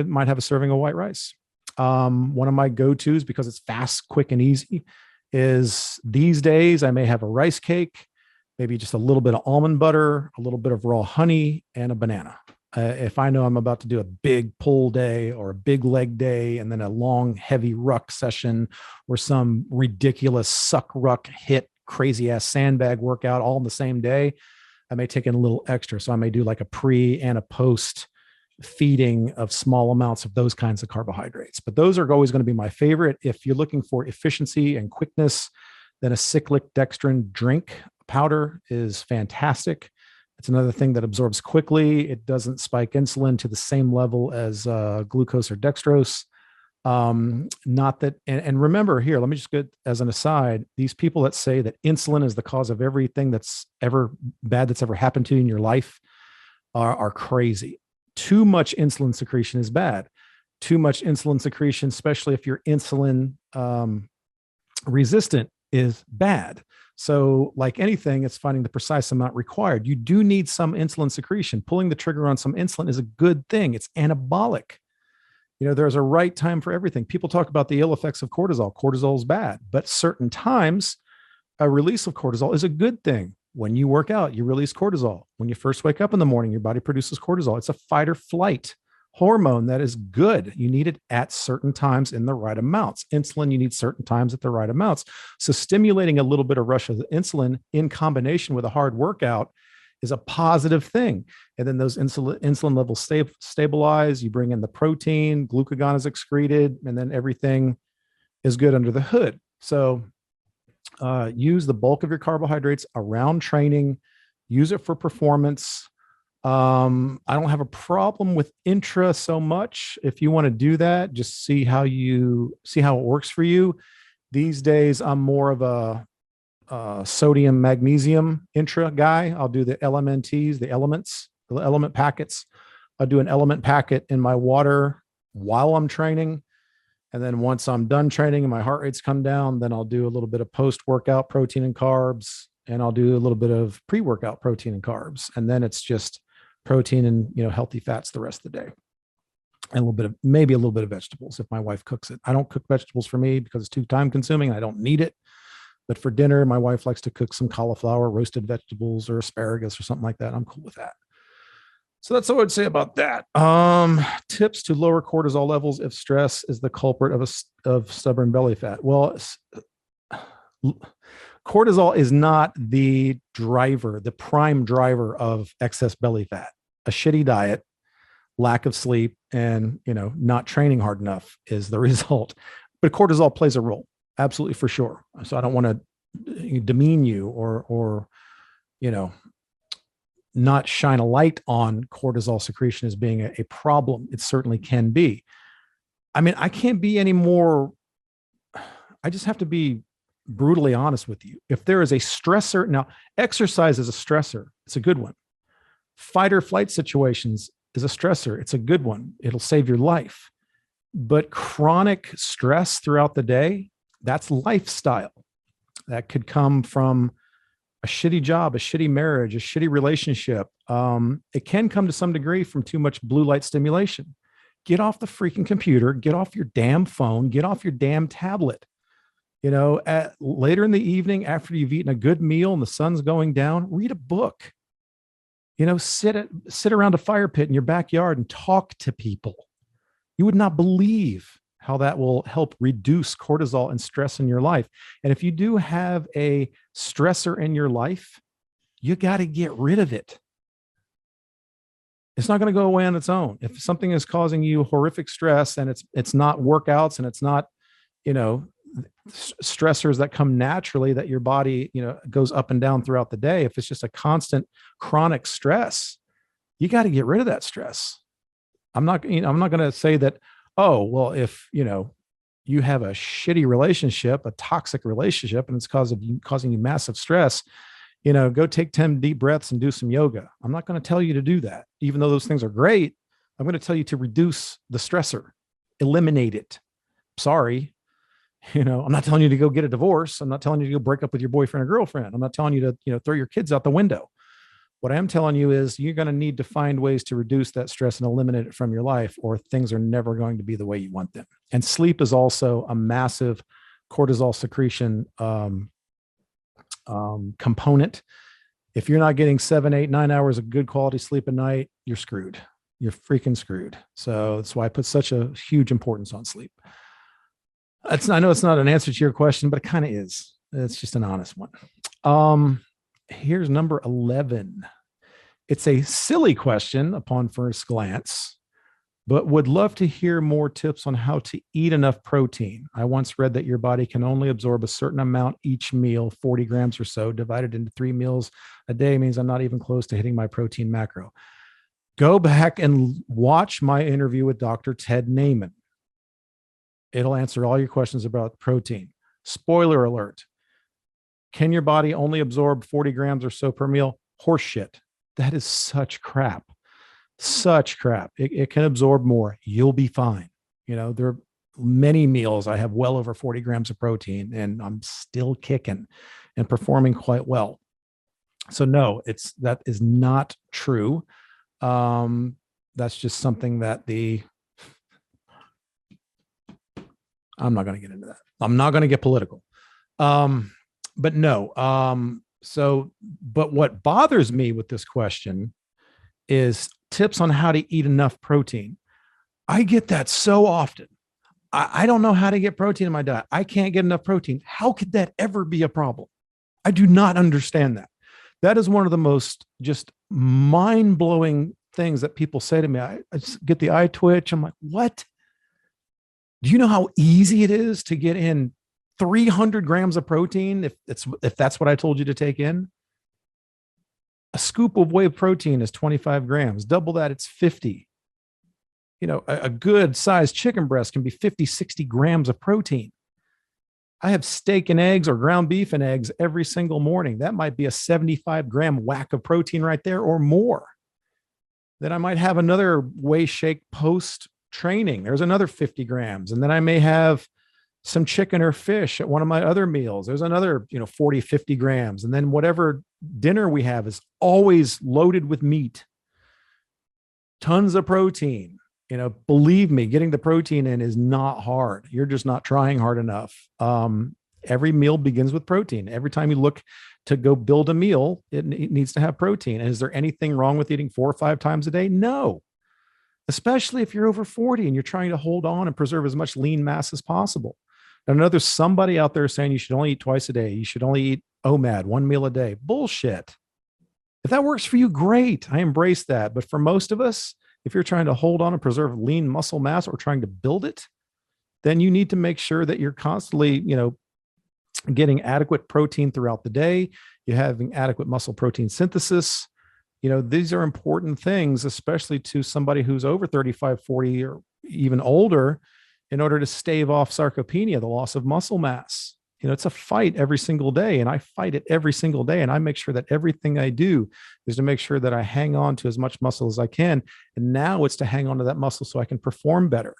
might have a serving of white rice. One of my go-tos, because it's fast, quick, and easy, is these days I may have a rice cake, maybe just a little bit of almond butter, a little bit of raw honey, and a banana. If I know I'm about to do a big pull day or a big leg day, and then a long, heavy ruck session or some ridiculous suck ruck hit crazy ass sandbag workout all in the same day, I may take in a little extra. So I may do like a pre and a post feeding of small amounts of those kinds of carbohydrates. But those are always going to be my favorite. If you're looking for efficiency and quickness, then a cyclic dextrin drink powder is fantastic. It's another thing that absorbs quickly. It doesn't spike insulin to the same level as glucose or dextrose. Not that, and remember here, let me just get as an aside, these people that say that insulin is the cause of everything that's ever bad that's ever happened to you in your life are crazy. Too much insulin secretion is bad. Too much insulin secretion, especially if you're insulin resistant, is bad. So like anything, it's finding the precise amount required. You do need some insulin secretion. Pulling the trigger on some insulin is a good thing. It's anabolic. You know, there's a right time for everything. People talk about the ill effects of cortisol. Cortisol is bad, but certain times a release of cortisol is a good thing. When you work out, you release cortisol. When you first wake up in the morning, your body produces cortisol. It's a fight or flight hormone that is good. You need it at certain times in the right amounts. Insulin, you need certain times at the right amounts. So stimulating a little bit of rush of the insulin in combination with a hard workout is a positive thing. And then those insulin levels stabilize. You bring in the protein, glucagon is excreted, and then everything is good under the hood. So use the bulk of your carbohydrates around training. Use it for performance. I don't have a problem with intra so much. If you want to do that, just see how it works for you. These days, I'm more of a sodium magnesium intra guy. I'll do the LMNTs, the element packets. I'll do an element packet in my water while I'm training. And then once I'm done training and my heart rates come down, then I'll do a little bit of post-workout protein and carbs, and I'll do a little bit of pre-workout protein and carbs. And then it's just protein and, healthy fats the rest of the day. And maybe a little bit of vegetables if my wife cooks it. I don't cook vegetables for me because it's too time consuming. I don't need it. But for dinner, my wife likes to cook some cauliflower, roasted vegetables, or asparagus or something like that. I'm cool with that. So that's what I would say about that. Tips to lower cortisol levels if stress is the culprit of stubborn belly fat. Well, cortisol is not the prime driver of excess belly fat. A shitty diet, lack of sleep, and not training hard enough is the result. But cortisol plays a role, absolutely, for sure. So I don't want to demean you or not shine a light on cortisol secretion as being a problem. It certainly can be. I mean, I can't be any more. I just have to be brutally honest with you. If there is a stressor, now exercise is a stressor. It's a good one. Fight or flight situations is a stressor. It's a good one. It'll save your life. But chronic stress throughout the day, that's lifestyle. That could come from a shitty job, a shitty marriage, a shitty relationship. It can come to some degree from too much blue light stimulation. Get off the freaking computer, get off your damn phone, get off your damn tablet. Later in the evening, after you've eaten a good meal and the sun's going down, read a book. Sit around a fire pit in your backyard and talk to people. You would not believe how that will help reduce cortisol and stress in your life. And if you do have a stressor in your life, you got to get rid of it. It's not going to go away on its own. If something is causing you horrific stress and it's not workouts and it's not, you know, stressors that come naturally that your body, goes up and down throughout the day. If it's just a constant chronic stress, you got to get rid of that stress. I'm not going to say that, oh, well, if, you have a shitty relationship, a toxic relationship, and it's causing you massive stress, go take 10 deep breaths and do some yoga. I'm not going to tell you to do that. Even though those things are great, I'm going to tell you to reduce the stressor, eliminate it. Sorry. I'm not telling you to go get a divorce. I'm not telling you to go break up with your boyfriend or girlfriend. I'm not telling you to, throw your kids out the window. What I am telling you is you're going to need to find ways to reduce that stress and eliminate it from your life, or things are never going to be the way you want them. And sleep is also a massive cortisol secretion component. If you're not getting 7, 8, 9 hours of good quality sleep a night, you're screwed. You're freaking screwed. So that's why I put such a huge importance on sleep. I know it's not an answer to your question, but it kind of is. It's just an honest one. Here's number 11. It's a silly question upon first glance, but would love to hear more tips on how to eat enough protein. I once read that your body can only absorb a certain amount each meal, 40 grams or so, divided into 3 meals a day means I'm not even close to hitting my protein macro. Go back and watch my interview with Dr. Ted Naiman. It'll answer all your questions about protein. Spoiler alert. Can your body only absorb 40 grams or so per meal? Horseshit. That is such crap. Such crap. It can absorb more. You'll be fine. There are many meals I have well over 40 grams of protein and I'm still kicking and performing quite well. So no, that is not true. That's just something that I'm not going to get into that. I'm not going to get political. But no. But what bothers me with this question is tips on how to eat enough protein. I get that so often. I don't know how to get protein in my diet. I can't get enough protein. How could that ever be a problem? I do not understand that. That is one of the most just mind-blowing things that people say to me. I just get the eye twitch. I'm like, what? Do you know how easy it is to get in 300 grams of protein if that's what I told you to take in? A scoop of whey protein is 25 grams. Double that, it's 50. A good sized chicken breast can be 50, 60 grams of protein. I have steak and eggs or ground beef and eggs every single morning. That might be a 75-gram whack of protein right there or more. Then I might have another whey shake post training. There's another 50 grams. And then I may have some chicken or fish at one of my other meals. There's another, 40, 50 grams. And then whatever dinner we have is always loaded with meat. Tons of protein. Believe me, getting the protein in is not hard. You're just not trying hard enough. Every meal begins with protein. Every time you look to go build a meal, it needs to have protein. And is there anything wrong with eating 4 or 5 times a day? No. Especially if you're over 40 and you're trying to hold on and preserve as much lean mass as possible. I know there's somebody out there saying you should only eat twice a day. You should only eat OMAD, 1 meal a day. Bullshit. If that works for you, great. I embrace that. But for most of us, if you're trying to hold on and preserve lean muscle mass or trying to build it, then you need to make sure that you're constantly, getting adequate protein throughout the day. You're having adequate muscle protein synthesis. These are important things, especially to somebody who's over 35, 40, or even older, in order to stave off sarcopenia, the loss of muscle mass. It's a fight every single day, and I fight it every single day. And I make sure that everything I do is to make sure that I hang on to as much muscle as I can. And now it's to hang on to that muscle so I can perform better.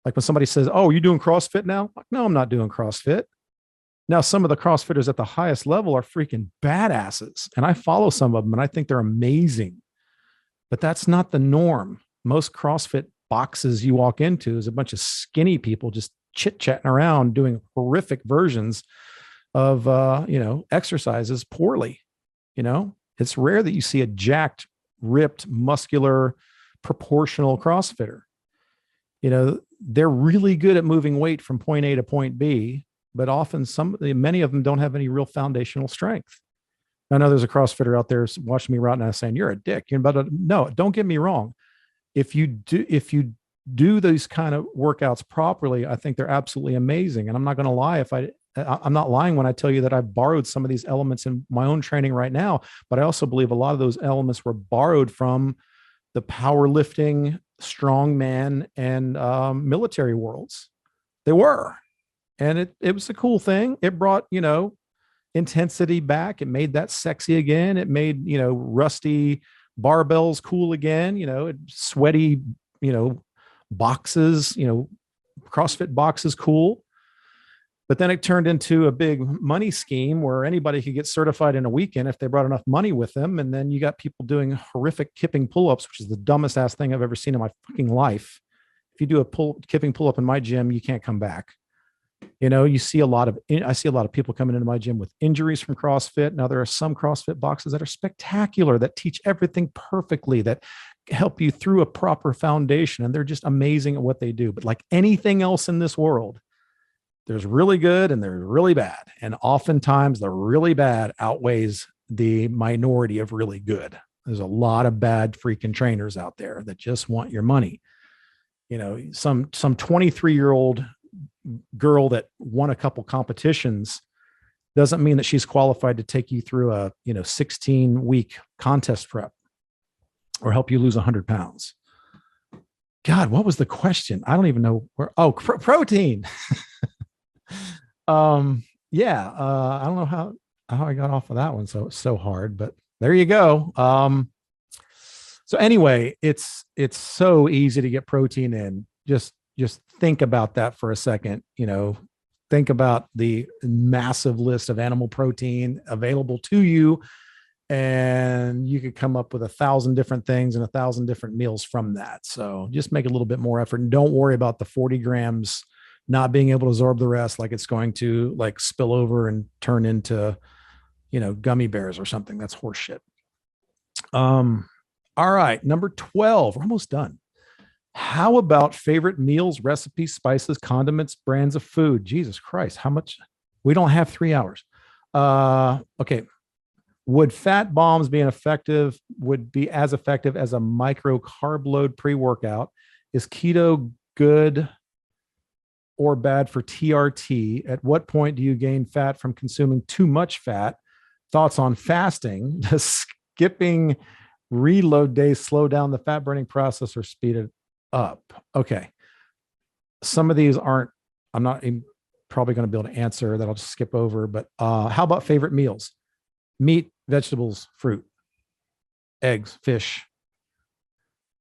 Like when somebody says, oh, you're doing CrossFit now? Like, no, I'm not doing CrossFit. Now, some of the CrossFitters at the highest level are freaking badasses. And I follow some of them and I think they're amazing. But that's not the norm. Most CrossFit boxes you walk into is a bunch of skinny people just chit-chatting around doing horrific versions of, exercises poorly. It's rare that you see a jacked, ripped, muscular, proportional CrossFitter. They're really good at moving weight from point A to point B, but often many of them don't have any real foundational strength. I know there's a CrossFitter out there watching me right now saying, you're a dick. But no, don't get me wrong. If you do these kind of workouts properly, I think they're absolutely amazing. And I'm not going to lie I'm not lying when I tell you that I've borrowed some of these elements in my own training right now, but I also believe a lot of those elements were borrowed from the powerlifting, strongman, and military worlds. They were, and it was a cool thing. It brought intensity back. It made that sexy again. It made rusty barbells cool again. Sweaty boxes, CrossFit boxes cool. But then it turned into a big money scheme where anybody could get certified in a weekend if they brought enough money with them. And then you got people doing horrific kipping pull-ups, which is the dumbest ass thing I've ever seen in my fucking life. If you do a kipping pull-up in my gym, you can't come back. I see a lot of people coming into my gym with injuries from CrossFit. Now there are some CrossFit boxes that are spectacular, that teach everything perfectly, that help you through a proper foundation. And they're just amazing at what they do. But like anything else in this world, there's really good and there's really bad. And oftentimes the really bad outweighs the minority of really good. There's a lot of bad freaking trainers out there that just want your money. Some 23-year-old girl that won a couple competitions doesn't mean that she's qualified to take you through a 16-week contest prep or help you lose 100 pounds. God, what was the question? I don't even know where. Oh, protein. I don't know how I got off of that one. So it's so hard, but there you go. So anyway, it's so easy to get protein in. Just think about that for a second. Think about the massive list of animal protein available to you, and you could come up with 1,000 different things and 1,000 different meals from that. So just make a little bit more effort and don't worry about the 40 grams not being able to absorb the rest, like it's going to spill over and turn into, gummy bears or something. That's horseshit. All right. Number 12, we're almost done. How about favorite meals, recipes, spices, condiments, brands of food? Jesus Christ. How much? We don't have 3 hours. Okay. Would fat bombs be would be as effective as a micro carb load pre-workout? Is keto good or bad for TRT? At what point do you gain fat from consuming too much fat? Thoughts on fasting? Does skipping reload days slow down the fat burning process or speed it up? Okay. Some of these I'm not probably going to be able to answer that. I'll just skip over, but how about favorite meals? Meat, vegetables, fruit, eggs, fish.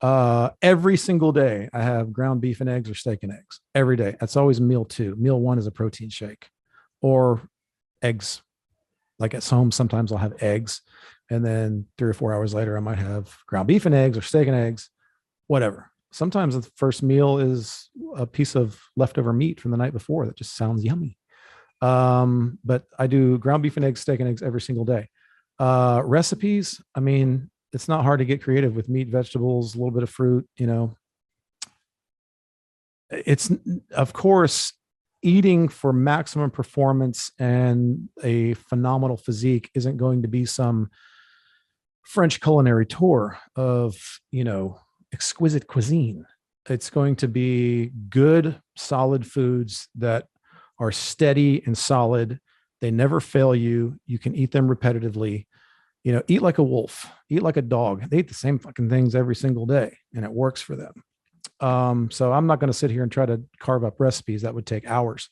Every single day I have ground beef and eggs or steak and eggs every day. That's always meal 2. Meal 1 is a protein shake or eggs. Like at home, sometimes I'll have eggs, and then 3 or 4 hours later, I might have ground beef and eggs or steak and eggs, whatever. Sometimes the first meal is a piece of leftover meat from the night before that just sounds yummy. But I do ground beef and eggs, steak and eggs every single day. Recipes, I mean, it's not hard to get creative with meat, vegetables, a little bit of fruit. It's, of course, eating for maximum performance and a phenomenal physique isn't going to be some French culinary tour of, exquisite cuisine. It's going to be good, solid foods that are steady and solid. They never fail you. You can eat them repetitively. Eat like a wolf, eat like a dog. They eat the same fucking things every single day, and it works for them. So I'm not going to sit here and try to carve up recipes. That would take hours.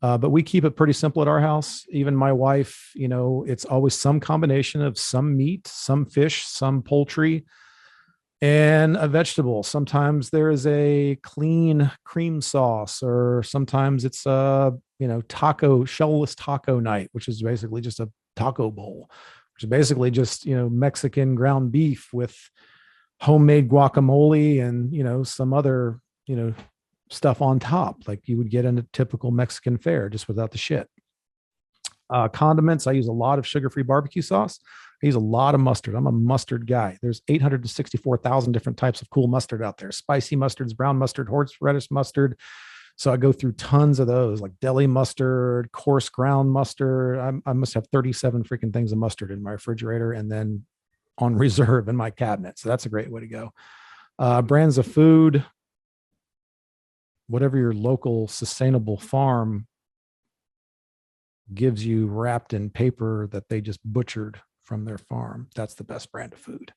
But we keep it pretty simple at our house. Even my wife, it's always some combination of some meat, some fish, some poultry, and a vegetable. Sometimes there is a clean cream sauce, or sometimes it's shellless taco night, which is basically just a taco bowl, which is basically just, Mexican ground beef with homemade guacamole and, some other, stuff on top, like you would get in a typical Mexican fare, just without the shit. Condiments, I use a lot of sugar-free barbecue sauce. I use a lot of mustard. I'm a mustard guy. There's 864,000 different types of cool mustard out there. Spicy mustards, brown mustard, horseradish mustard, So I go through tons of those, like deli mustard, coarse ground mustard. I must have 37 freaking things of mustard in my refrigerator and then on reserve in my cabinet. So that's a great way to go. Brands of food, whatever your local sustainable farm gives you wrapped in paper that they just butchered from their farm. That's the best brand of food.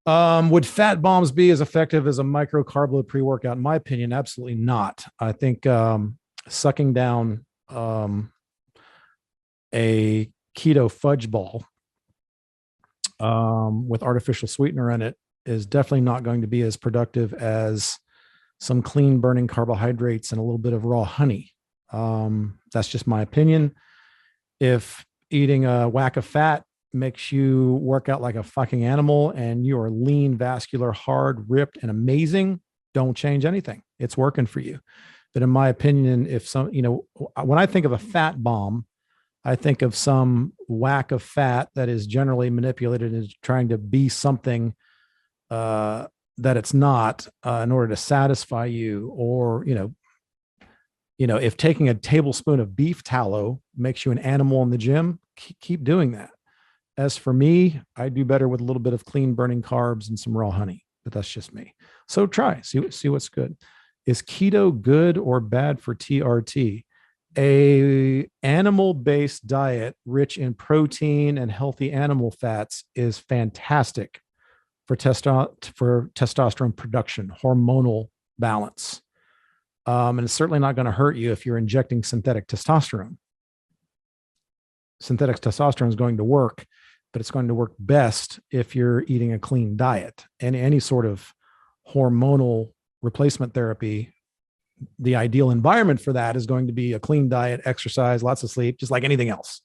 Would fat bombs be as effective as a microcarb load pre-workout? In my opinion, absolutely not. I think sucking down a keto fudge ball with artificial sweetener in it is definitely not going to be as productive as some clean burning carbohydrates and a little bit of raw honey. That's just my opinion. If eating a whack of fat makes you work out like a fucking animal and you are lean, vascular, hard, ripped, and amazing, don't change anything. It's working for you. But in my opinion, if some, when I think of a fat bomb, I think of some whack of fat that is generally manipulated into trying to be something that it's not in order to satisfy you, or if taking a tablespoon of beef tallow makes you an animal in the gym, keep doing that. As for me, I do better with a little bit of clean burning carbs and some raw honey, but that's just me. So try, see what's good. Is keto good or bad for TRT? A animal-based diet rich in protein and healthy animal fats is fantastic for testosterone production, hormonal balance. And it's certainly not going to hurt you if you're injecting synthetic testosterone. Synthetic testosterone is going to work, but it's going to work best if you're eating a clean diet. And any sort of hormonal replacement therapy, the ideal environment for that is going to be a clean diet, exercise, lots of sleep, just like anything else.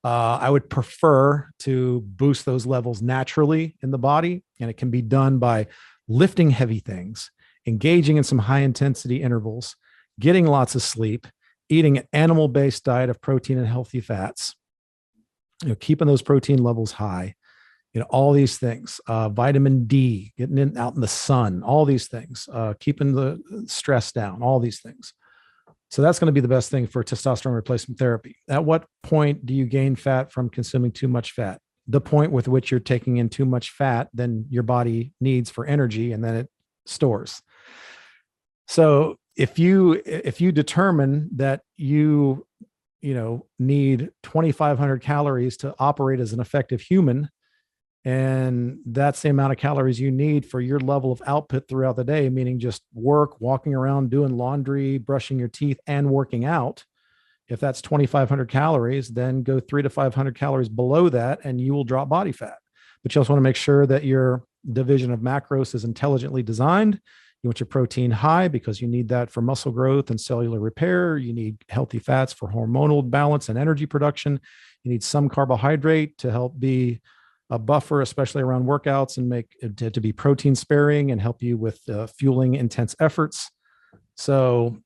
I would prefer to boost those levels naturally in the body, and it can be done by lifting heavy things, engaging in some high intensity intervals, getting lots of sleep, eating an animal-based diet of protein and healthy fats, keeping those protein levels high, all these things, vitamin D, getting out in the sun, all these things, keeping the stress down, all these things. So that's going to be the best thing for testosterone replacement therapy. At what point do you gain fat from consuming too much fat? The point with which you're taking in too much fat than your body needs for energy, and then it stores. So if you determine that you need 2,500 calories to operate as an effective human, and that's the amount of calories you need for your level of output throughout the day, meaning just work, walking around, doing laundry, brushing your teeth, and working out. If that's 2,500 calories, then go 300 to 500 calories below that, and you will drop body fat. But you also want to make sure that your division of macros is intelligently designed. You want your protein high because you need that for muscle growth and cellular repair. You need healthy fats for hormonal balance and energy production. You need some carbohydrate to help be a buffer, especially around workouts, and make it to be protein sparing and help you with fueling intense efforts. So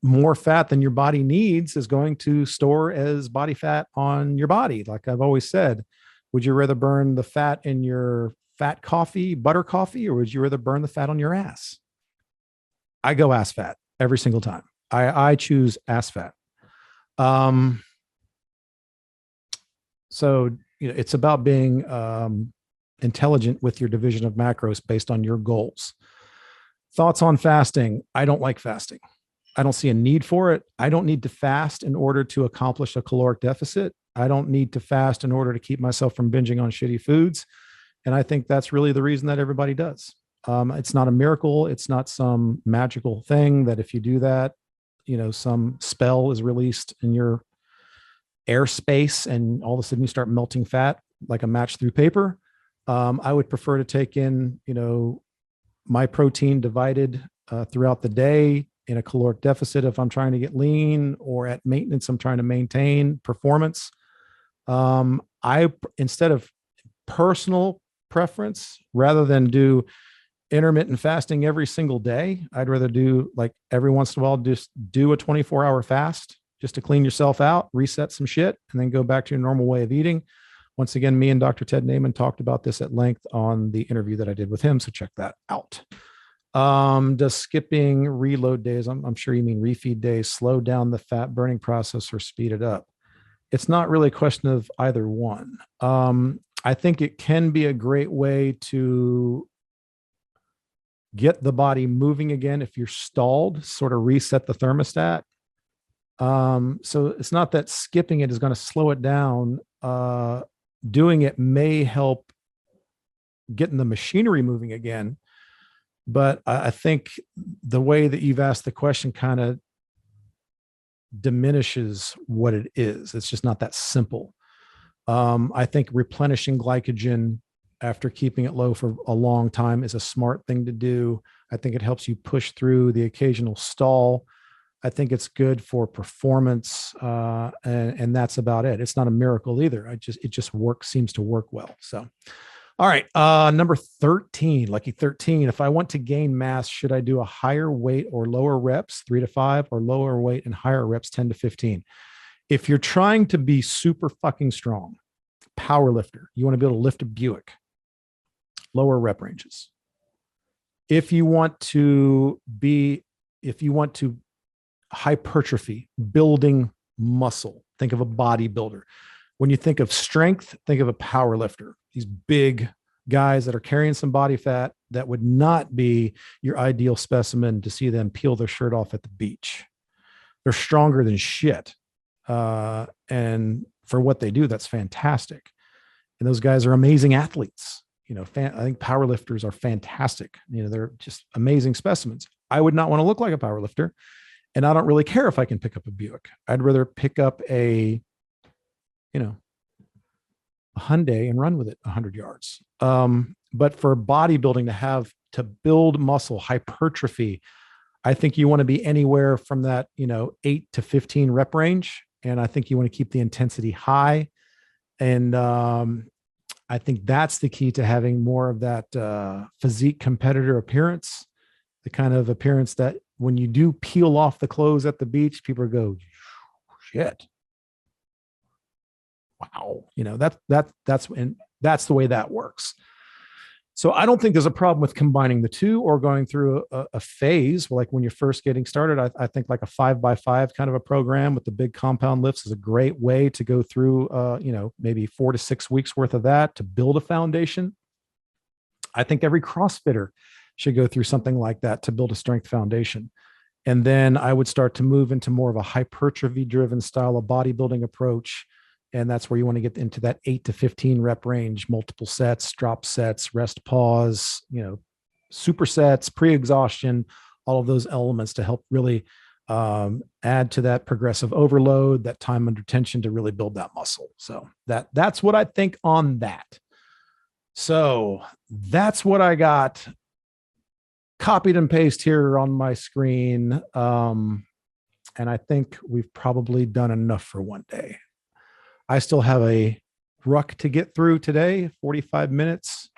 more fat than your body needs is going to store as body fat on your body. Like I've always said, would you rather burn the fat in your fat coffee, butter coffee, or would you rather burn the fat on your ass? I go ass fat every single time. I choose ass fat. So it's about being intelligent with your division of macros based on your goals. Thoughts on fasting? I don't like fasting. I don't see a need for it. I don't need to fast in order to accomplish a caloric deficit. I don't need to fast in order to keep myself from binging on shitty foods. And I think that's really the reason that everybody does. It's not a miracle. It's not some magical thing that if you do that, some spell is released in your airspace and all of a sudden you start melting fat like a match through paper. I would prefer to take in, my protein divided throughout the day in a caloric deficit if I'm trying to get lean, or at maintenance, I'm trying to maintain performance. Instead of personal preference, rather than do intermittent fasting every single day, I'd rather do, like, every once in a while, just do a 24-hour fast just to clean yourself out, reset some shit, and then go back to your normal way of eating. Once again, me and Dr. Ted Naiman talked about this at length on the interview that I did with him, so check that out. Does skipping reload days, I'm sure you mean refeed days, slow down the fat burning process or speed it up? It's not really a question of either one. I think it can be a great way to get the body moving again if you're stalled, sort of reset the thermostat. So it's not that skipping it is going to slow it down. Doing it may help getting the machinery moving again. But I think the way that you've asked the question kind of diminishes what it is. It's just not that simple. I think replenishing glycogen after keeping it low for a long time is a smart thing to do. I think it helps you push through the occasional stall. I think it's good for performance, and that's about it. It's not a miracle either. It just seems to work well. So, all right, number 13, lucky 13. If I want to gain mass, should I do a higher weight or lower reps, 3 to 5, or lower weight and higher reps, 10 to 15? If you're trying to be super fucking strong, power lifter, you want to be able to lift a Buick, lower rep ranges. If you want to hypertrophy, building muscle, think of a bodybuilder. When you think of strength, think of a power lifter. These big guys that are carrying some body fat, that would not be your ideal specimen to see them peel their shirt off at the beach. They're stronger than shit. And for what they do, that's fantastic. And those guys are amazing athletes. I think power lifters are fantastic. They're just amazing specimens. I would not want to look like a power lifter. And I don't really care if I can pick up a Buick. I'd rather pick up a Hyundai and run with it 100 yards. But for bodybuilding to build muscle, hypertrophy, I think you want to be anywhere from that, 8 to 15 rep range. And I think you want to keep the intensity high. And I think that's the key to having more of that physique competitor appearance, the kind of appearance that when you do peel off the clothes at the beach, people go, shit. Wow. That's the way that works. So I don't think there's a problem with combining the two or going through a phase like when you're first getting started. I think like a 5x5 kind of a program with the big compound lifts is a great way to go through, maybe 4 to 6 weeks worth of that to build a foundation. I think every CrossFitter should go through something like that to build a strength foundation. And then I would start to move into more of a hypertrophy driven style of bodybuilding approach. And that's where you want to get into that 8 to 15 rep range, multiple sets, drop sets, rest, pause, supersets, pre-exhaustion, all of those elements to help really add to that progressive overload, that time under tension to really build that muscle. So that's what I think on that. So that's what I got copied and pasted here on my screen. And I think we've probably done enough for one day. I still have a ruck to get through today, 45 minutes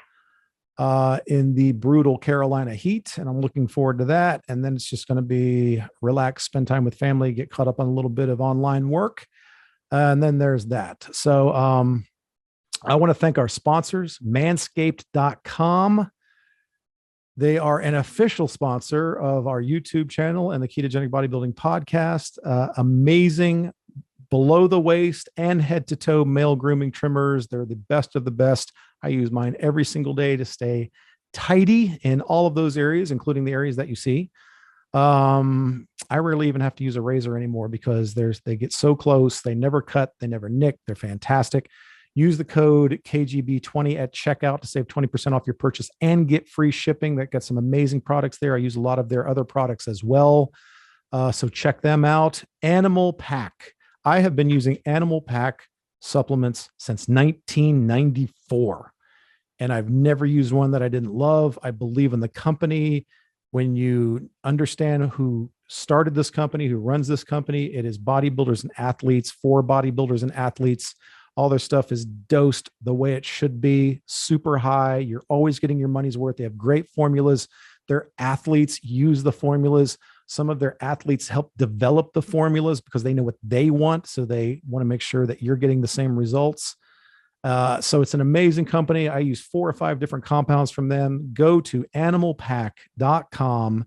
in the brutal Carolina heat. And I'm looking forward to that. And then it's just going to be relax, spend time with family, get caught up on a little bit of online work. And then there's that. So I want to thank our sponsors, manscaped.com. They are an official sponsor of our YouTube channel and the Ketogenic Bodybuilding podcast. Amazing below the waist and head to toe male grooming trimmers. They're the best of the best. I use mine every single day to stay tidy in all of those areas, including the areas that you see. I rarely even have to use a razor anymore because they get so close. They never cut. They never nick. They're fantastic. Use the code KGB20 at checkout to save 20% off your purchase and get free shipping. That got some amazing products there. I use a lot of their other products as well. So check them out. Animal Pack. I have been using Animal Pack supplements since 1994, and I've never used one that I didn't love. I believe in the company. When you understand who started this company, who runs this company, it is bodybuilders and athletes for bodybuilders and athletes. All their stuff is dosed the way it should be, super high. You're always getting your money's worth. They have great formulas. Their athletes use the formulas. Some of their athletes help develop the formulas because they know what they want. So they want to make sure that you're getting the same results. So it's an amazing company. I use 4 or 5 different compounds from them. Go to animalpack.com,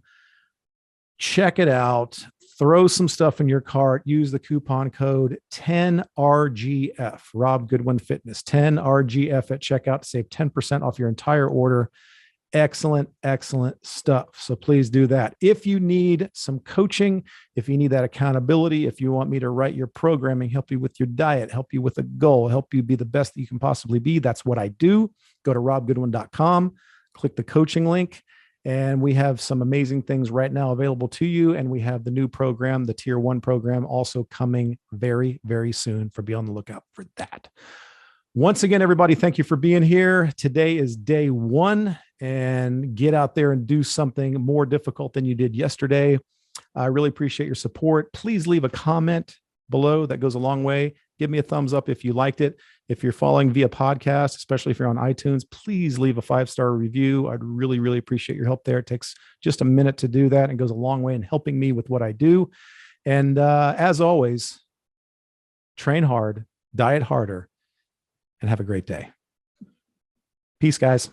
check it out, throw some stuff in your cart, use the coupon code 10RGF, Rob Goodwin Fitness, 10RGF at checkout to save 10% off your entire order. Excellent, excellent stuff. So please do that. If you need some coaching, if you need that accountability, if you want me to write your programming, help you with your diet, help you with a goal, help you be the best that you can possibly be, that's what I do. Go to robgoodwin.com, click the coaching link, and we have some amazing things right now available to you. And we have the new program, the Tier 1 program, also coming very, very soon. Be on the lookout for that. Once again, everybody, thank you for being here. Today is day 1, and get out there and do something more difficult than you did yesterday. I really appreciate your support. Please leave a comment below. That goes a long way. Give me a thumbs up if you liked it. If you're following via podcast, especially if you're on iTunes, please leave a 5-star review. I'd really, really appreciate your help there. It takes just a minute to do that and goes a long way in helping me with what I do. And as always, train hard, diet harder, and have a great day. Peace, guys.